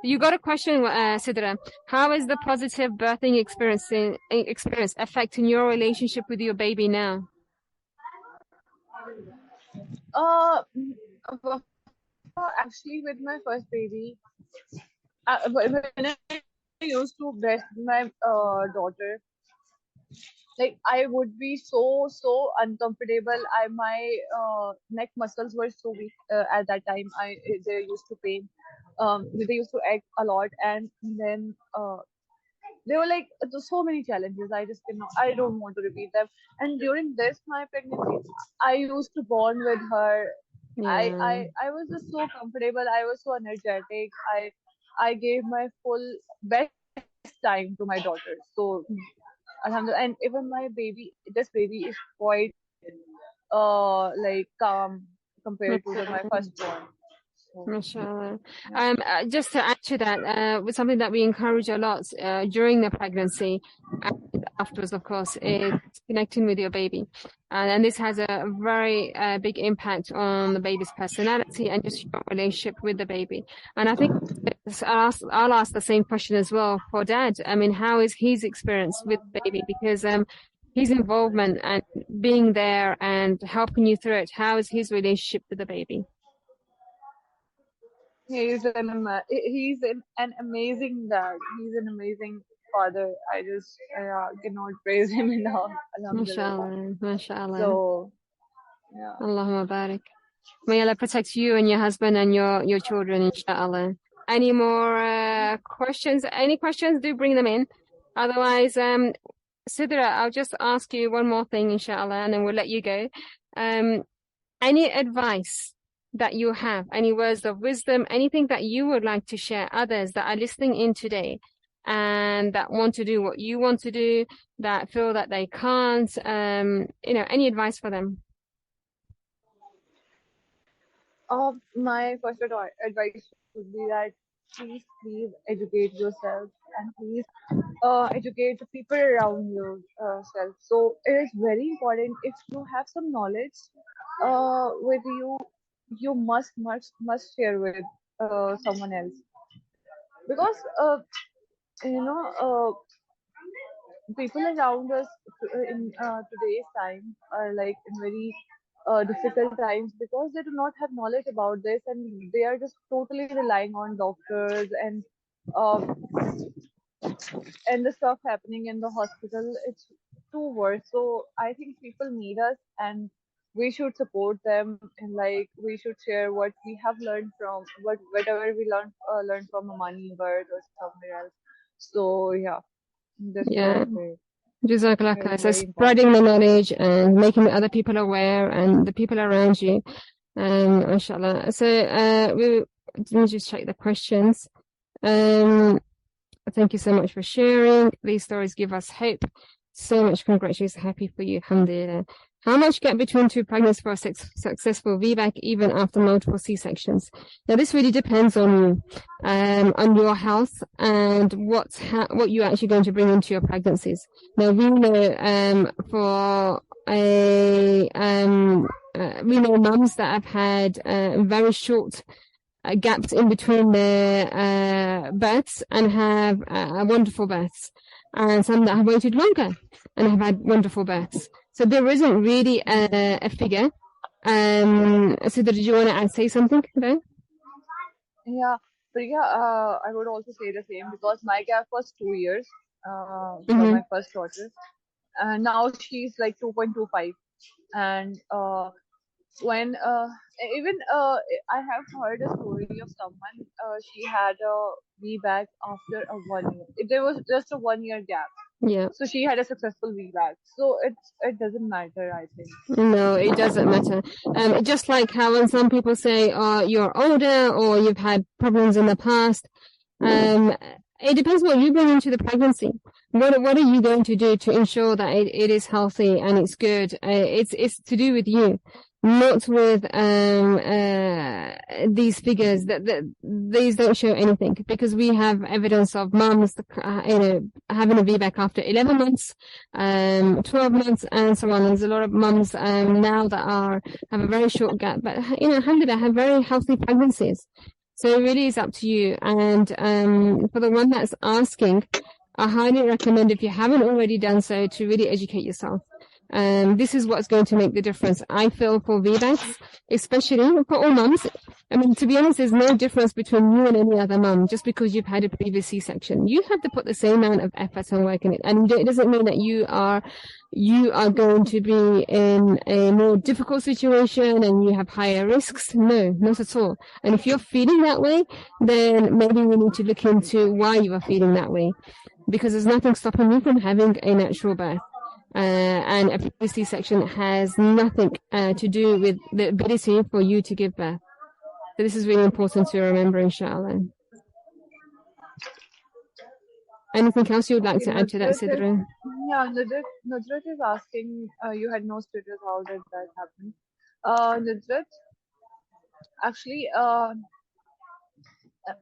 You got a question, Sidra. How is the positive birthing experience affecting your relationship with your baby now? Uh, uh, actually, with my first baby, when I used to breast my daughter, like I would be so uncomfortable. My neck muscles were so weak at that time. They used to pain. They used to ache a lot, and then there were like so many challenges. I just cannot. I don't want to repeat them. And during this my pregnancy, I used to bond with her. Yeah, I was just so comfortable. I was so energetic. I gave my full best time to my daughter. So alhamdulillah, and even my baby, this baby is quite like calm compared to my mashallah. firstborn. So Mashallah. yeah. Just to add to that, with something that we encourage a lot during the pregnancy and afterwards, of course, is connecting with your baby. And this has a very big impact on the baby's personality and just your relationship with the baby. And I think I'll ask the same question as well for Dad. I mean, how is his experience with the baby? Because his involvement and being there and helping you through it, how is his relationship with the baby? He's an amazing dad. He's an amazing father. I just cannot praise him enough. Alhamdulillah. MashaAllah, MashaAllah. So yeah. Allahumma barik. May Allah protect you and your husband and your children, inshallah. Any more questions? Any questions? Do bring them in. Otherwise, Sidra, I'll just ask you one more thing, inshallah, and then we'll let you go. Any advice that you have, any words of wisdom, anything that you would like to share others that are listening in today and that want to do what you want to do, that feel that they can't, any advice for them? My first advice would be that please educate yourself, and please educate the people around yourself. So it is very important. If you have some knowledge with you, you must share with someone else, because you know people around us in today's time are like in very difficult times, because they do not have knowledge about this, and they are just totally relying on doctors uh, and the stuff happening in the hospital. It's too worse. So I think people need us, and we should support them, and like we should share what we have learned from whatever we learned from Amani Bird or somewhere else. So yeah, that's what I Yeah. say. Jazakallah It khair. is So very important. spreading the knowledge and making other people aware and the people around you. Inshallah. So let me just check the questions. Thank you so much for sharing. These stories give us hope. So much congratulations. Happy for you. Alhamdulillah. How much gap between two pregnancies for a successful VBAC even after multiple C-sections? Now, this really depends on you, on your health and what you're actually going to bring into your pregnancies. Now, we know we know mums that have had very short gaps in between their births and have wonderful births, and some that have waited longer and have had wonderful births. So there isn't really a figure. So did you want to say something there? Yeah, Priya, I would also say the same, because my gap was 2 years for my first daughter, and now she's like 2.25, and when even I have heard a story of someone, she had a VBAC after a 1 year. There was just a 1 year gap. Yeah. So she had a successful VBAC. So it doesn't matter, I think. No, it doesn't matter. Just like how when some people say, "Oh, you're older," or "You've had problems in the past." It depends what you bring into the pregnancy. What are you going to do to ensure that it is healthy and it's good? It's to do with you, not with these figures. That these don't show anything, because we have evidence of mums, having a VBAC after 11 months, 12 months, and so on. There's a lot of mums now that have a very short gap, but alhamdulillah, have very healthy pregnancies. So it really is up to you. And for the one that's asking, I highly recommend, if you haven't already done so, to really educate yourself. This is what's going to make the difference, I feel, for VBACs, especially for all mums. I mean, to be honest, there's no difference between you and any other mum just because you've had a previous C-section. You have to put the same amount of effort and work in it. And it doesn't mean that you are going to be in a more difficult situation and you have higher risks. No, not at all. And if you're feeling that way, then maybe we need to look into why you are feeling that way, because there's nothing stopping you from having a natural birth. And a previous C-section has nothing to do with the ability for you to give birth. So this is really important to remember, inshallah. Anything else you would like to add to that, Sidra? Yeah, Nujrat is asking, you had no stitches, how did that happen? Nujrat, actually,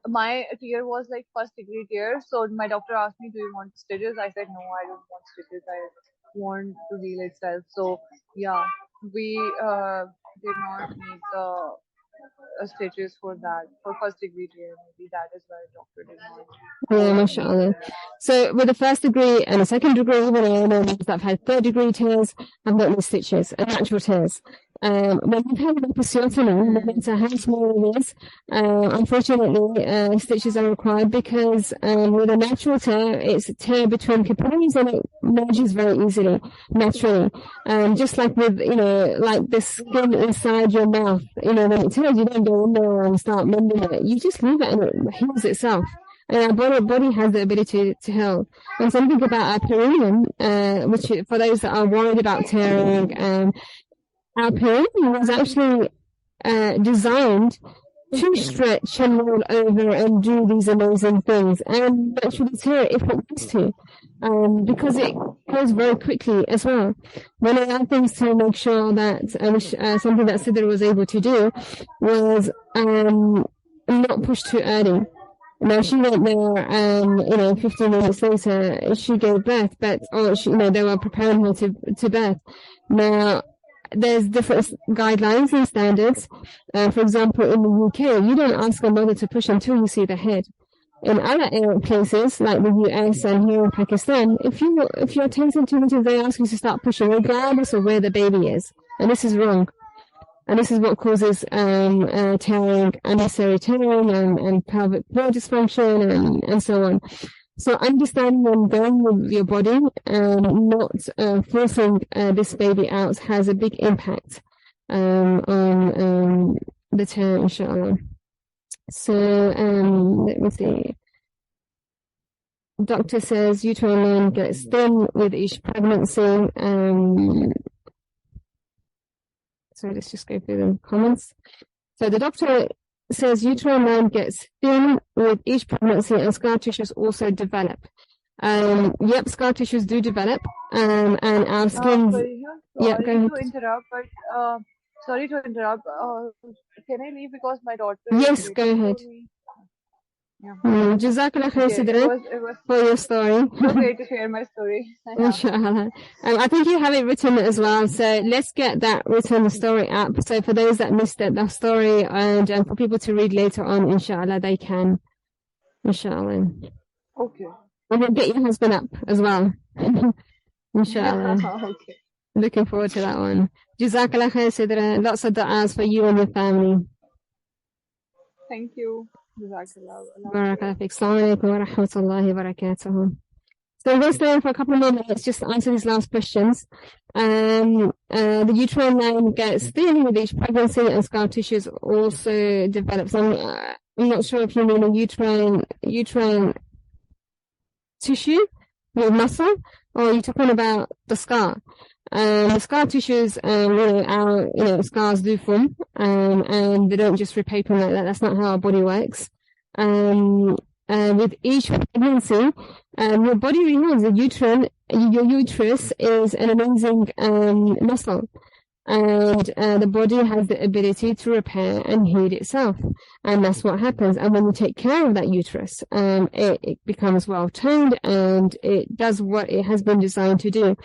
my tear was like first degree tear. So my doctor asked me, do you want stitches? I said, no, I don't want stitches. I want to heal itself. So yeah, we did not need the stitches for that, for first degree tear. Maybe that is why doctor did not. Yeah, mashallah. So with the first degree and a second degree, even I know that I've had third degree tears, I've got no stitches, natural tears. When you've had an episiotomy, no matter how small it is, unfortunately, stitches are required, because with a natural tear, it's a tear between capillaries and it merges very easily, naturally. Just like with, like the skin inside your mouth, when it tears, you don't go in there and start mending it. You just leave it and it heals itself. And our body has the ability to heal. And something about our perineum, which for those that are worried about tearing, our perineum was actually designed to stretch and roll over and do these amazing things, and actually tear it if it wants to, because it goes very quickly as well. One of the things to make sure that, something that Sidra was able to do, was not push too early. Now she went there, 15 minutes later, she gave birth, they were preparing her to birth. Now, there's different guidelines and standards. For example, in the UK, you don't ask a mother to push until you see the head. In other places, like the US and here in Pakistan, if you're 10 centimeters, they ask you to start pushing regardless of where the baby is. And this is wrong. And this is what causes tearing, unnecessary tearing and pelvic floor dysfunction and so on. So understanding and going with your body and not forcing this baby out has a big impact on the tear, inshallah. So let me see. Doctor says uterine line gets thin with each pregnancy. So let's just go through the comments. So the doctor says uterine line gets thin with each pregnancy and scar tissues also develop. Yep, scar tissues do develop, and our skin. Yeah, go ahead. Sorry to interrupt. Can I leave because my daughter? Yes, go ahead. Yeah. Jazakallah khair, Sidra, for your story. So great to share my story. Inshallah. I think you have it written as well, so let's get that written story up. So for those that missed it, the story, and for people to read later on, inshallah, they can. Inshallah. Okay. And then get your husband up as well. Inshallah. Okay. Looking forward to that one. Jazakallah khair, Sidra. Lots of du'as for you and your family. Thank you. Barakallah. Barakallah fiik. Assalamu alaikum wa rahmatullahi wa barakatuh. So we'll stay on for a couple of more minutes just to answer these last questions. The uterine line gets thin with each pregnancy and scar tissues also develops. I'm not sure if you mean a uterine tissue with muscle, or you're talking about the scar. The scar tissues, scars do form, and they don't just repaper like that. That's not how our body works. With each pregnancy, your body removes your uterus is an amazing muscle, and the body has the ability to repair and heal itself, and that's what happens. And when you take care of that uterus, it becomes well toned and it does what it has been designed to do.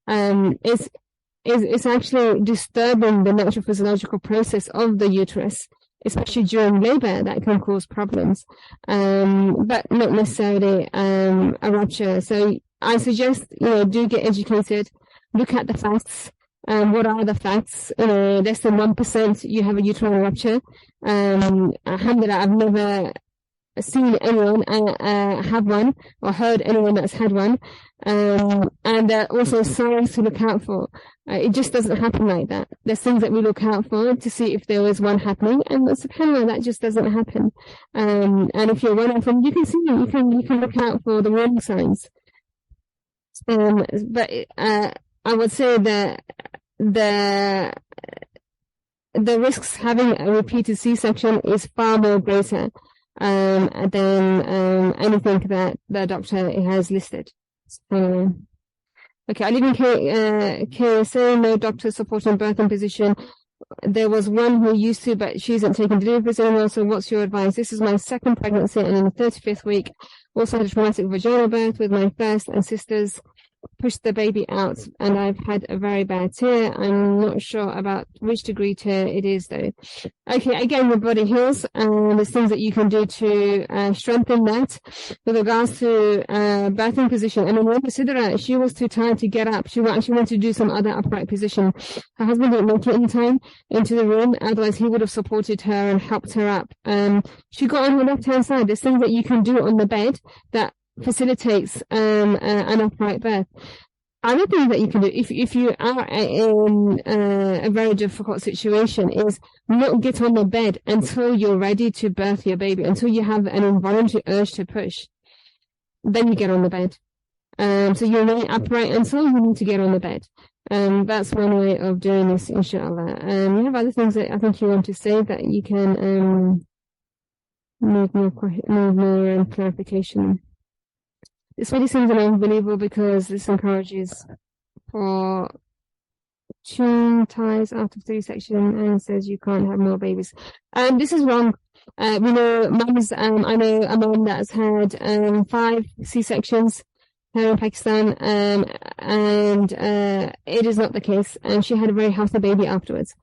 It's actually disturbing the natural physiological process of the uterus, especially during labor, that can cause problems, but not necessarily a rupture. So I suggest, do get educated, look at the facts. What are the facts? Less than 1% you have a uterine rupture. Alhamdulillah, I've never seen anyone have one or heard anyone that's had one. And there are also signs to look out for. It just doesn't happen like that. There's things that we look out for to see if there is one happening, and subhanAllah, that just doesn't happen. And if you're one of them, you can see them. You can look out for the warning signs. But I would say that the risks having a repeated C-section is far more greater than anything that the doctor has listed. Okay, I live in KSA, no doctor supporting birthing position. There was one who used to, but she isn't taking deliveries anymore, so what's your advice? This is my second pregnancy and in the 35th week. Also had a traumatic vaginal birth with my first and sisters. Pushed the baby out, and I've had a very bad tear. I'm not sure about which degree tear it is though. Okay, again, your body heals, and there's things that you can do to strengthen that. With regards to birthing position, and remember Sidra, she was too tired to get up. She actually wanted to do some other upright position. Her husband didn't make it in time into the room, otherwise he would have supported her and helped her up. She got on her left hand side. There's things that you can do on the bed that facilitates an upright birth. Other things that you can do if you are in a very difficult situation is not get on the bed until you're ready to birth your baby, until you have an involuntary urge to push. Then you get on the bed. So you're laying upright until you need to get on the bed. That's one way of doing this, inshallah. You have other things that I think you want to say that you can need more clarification. This really seems unbelievable because this encourages for 2 ties out of 3 sections and says you can't have more babies. This is wrong. We know mums, I know a mum that's had 5 C-sections here in Pakistan, and it is not the case. She had a very healthy baby afterwards.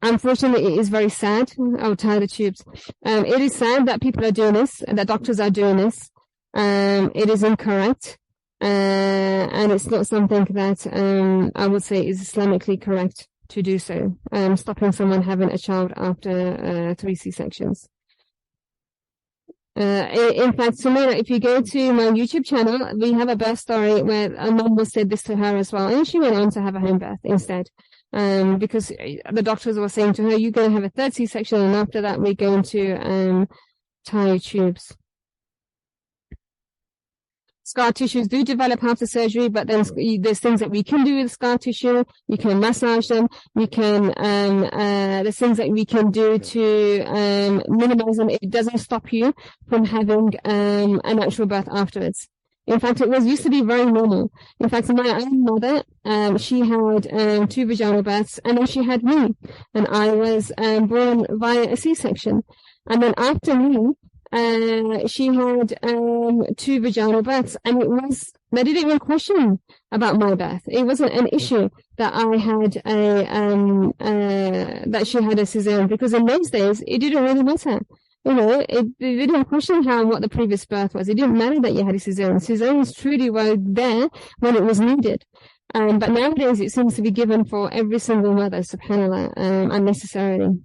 Unfortunately, it is very sad. I'll tie the tubes. It is sad that people are doing this, that doctors are doing this. It is incorrect. And it's not something that I would say is Islamically correct to do so. Stopping someone having a child after 3 C-sections. In fact, Sumaira, if you go to my YouTube channel, we have a birth story where a mum was said this to her as well, and she went on to have a home birth instead. Because the doctors were saying to her, you're going to have a 3rd C-section, and after that, we're going to tie your tubes. Scar tissues do develop after surgery, but then there's things that we can do with scar tissue. You can massage them. You can, there's things that we can do to minimize them. It doesn't stop you from having a natural birth afterwards. In fact, it used to be very normal. In fact, my own mother, she had 2 vaginal births, and then she had me, and I was born via a C-section. And then after me, she had 2 vaginal births, and they didn't even question about my birth. It wasn't an issue that I had that she had a cesarean, because in those days it didn't really matter. You know, they didn't question what the previous birth was. It didn't matter that you had a cesarean. Cesareans truly were there when it was needed. But nowadays it seems to be given for every single mother, subhanAllah, unnecessarily.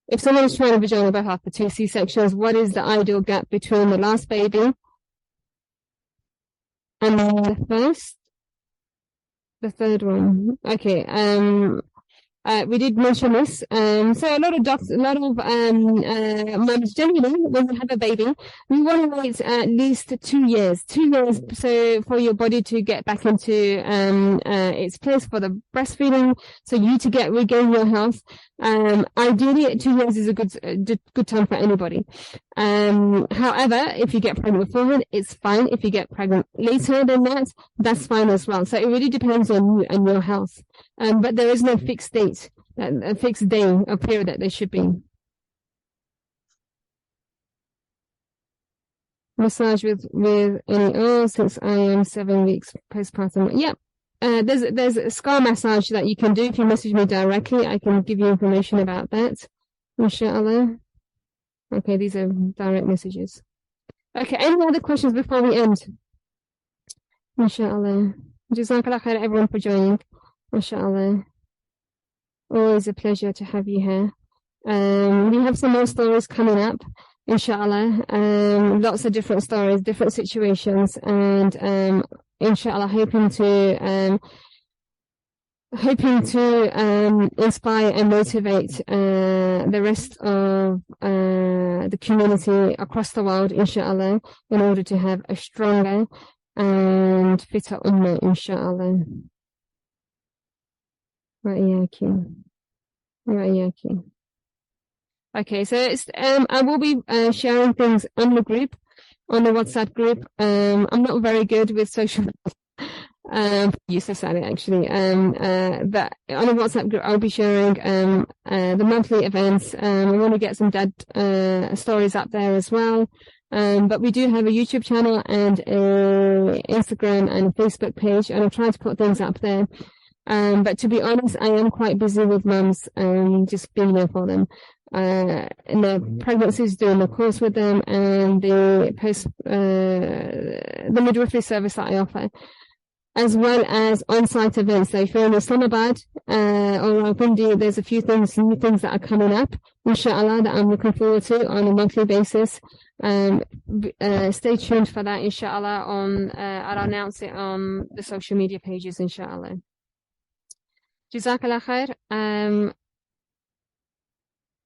If someone is trying a vaginal birth after 2 C-sections, what is the ideal gap between the last baby and the third one? Okay, we did mention this. So a lot of mums generally, when we have a baby, we want to wait at least 2 years. 2 years, so for your body to get back into its place for the breastfeeding, so you to regain your health. Ideally, 2 years is a good time for anybody. However, if you get pregnant beforehand, it's fine. If you get pregnant later than that, that's fine as well. So it really depends on you and your health. But there is no fixed date, a fixed day or period that there should be. Massage with any oil since I am 7 weeks postpartum. Yeah. There's a scar massage that you can do. If you message me directly, I can give you information about that. Inshallah. Okay, these are direct messages. Okay, any other questions before we end? Inshallah. Jazakallah khair everyone for joining. Inshallah. Always a pleasure to have you here. We have some more stories coming up. Inshallah. Lots of different stories, different situations, and inshallah, hoping to inspire and motivate the rest of the community across the world, inshallah, in order to have a stronger and fitter ummah, inshallah. Ra'iyaki. Okay, so it's I will be sharing things on the group, on the WhatsApp group. I'm not very good with social useless at it actually. But on the WhatsApp group I'll be sharing the monthly events. We want to get some dad stories up there as well. But we do have a YouTube channel and a Instagram and a Facebook page, and I'm trying to put things up there. But to be honest, I am quite busy with mums, just being there for them. In their pregnancies, doing the course with them, and the midwifery service that I offer, as well as on-site events. So if you're in Islamabad or Rawalpindi, there's a few new things that are coming up, inshallah, that I'm looking forward to on a monthly basis. Stay tuned for that, inshallah. I'll announce it on the social media pages, inshallah. Jazakallah khair.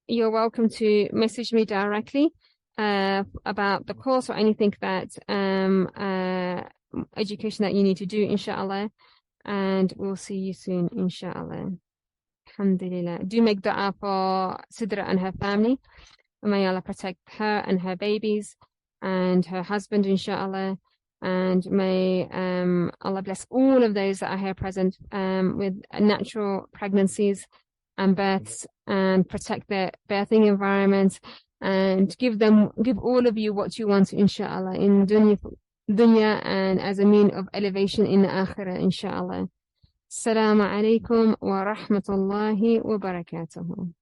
You're welcome to message me directly about the course or anything that education that you need to do, inshallah. And we'll see you soon, inshallah. Alhamdulillah. Do make dua for Sidra and her family. May Allah protect her and her babies. and her husband, inshallah. And may Allah bless all of those that are here present with natural pregnancies and births, and protect their birthing environment, and give all of you what you want, inshallah, in dunya and as a mean of elevation in the akhirah, inshallah. Assalamu alaikum wa rahmatullahi wa barakatuhu.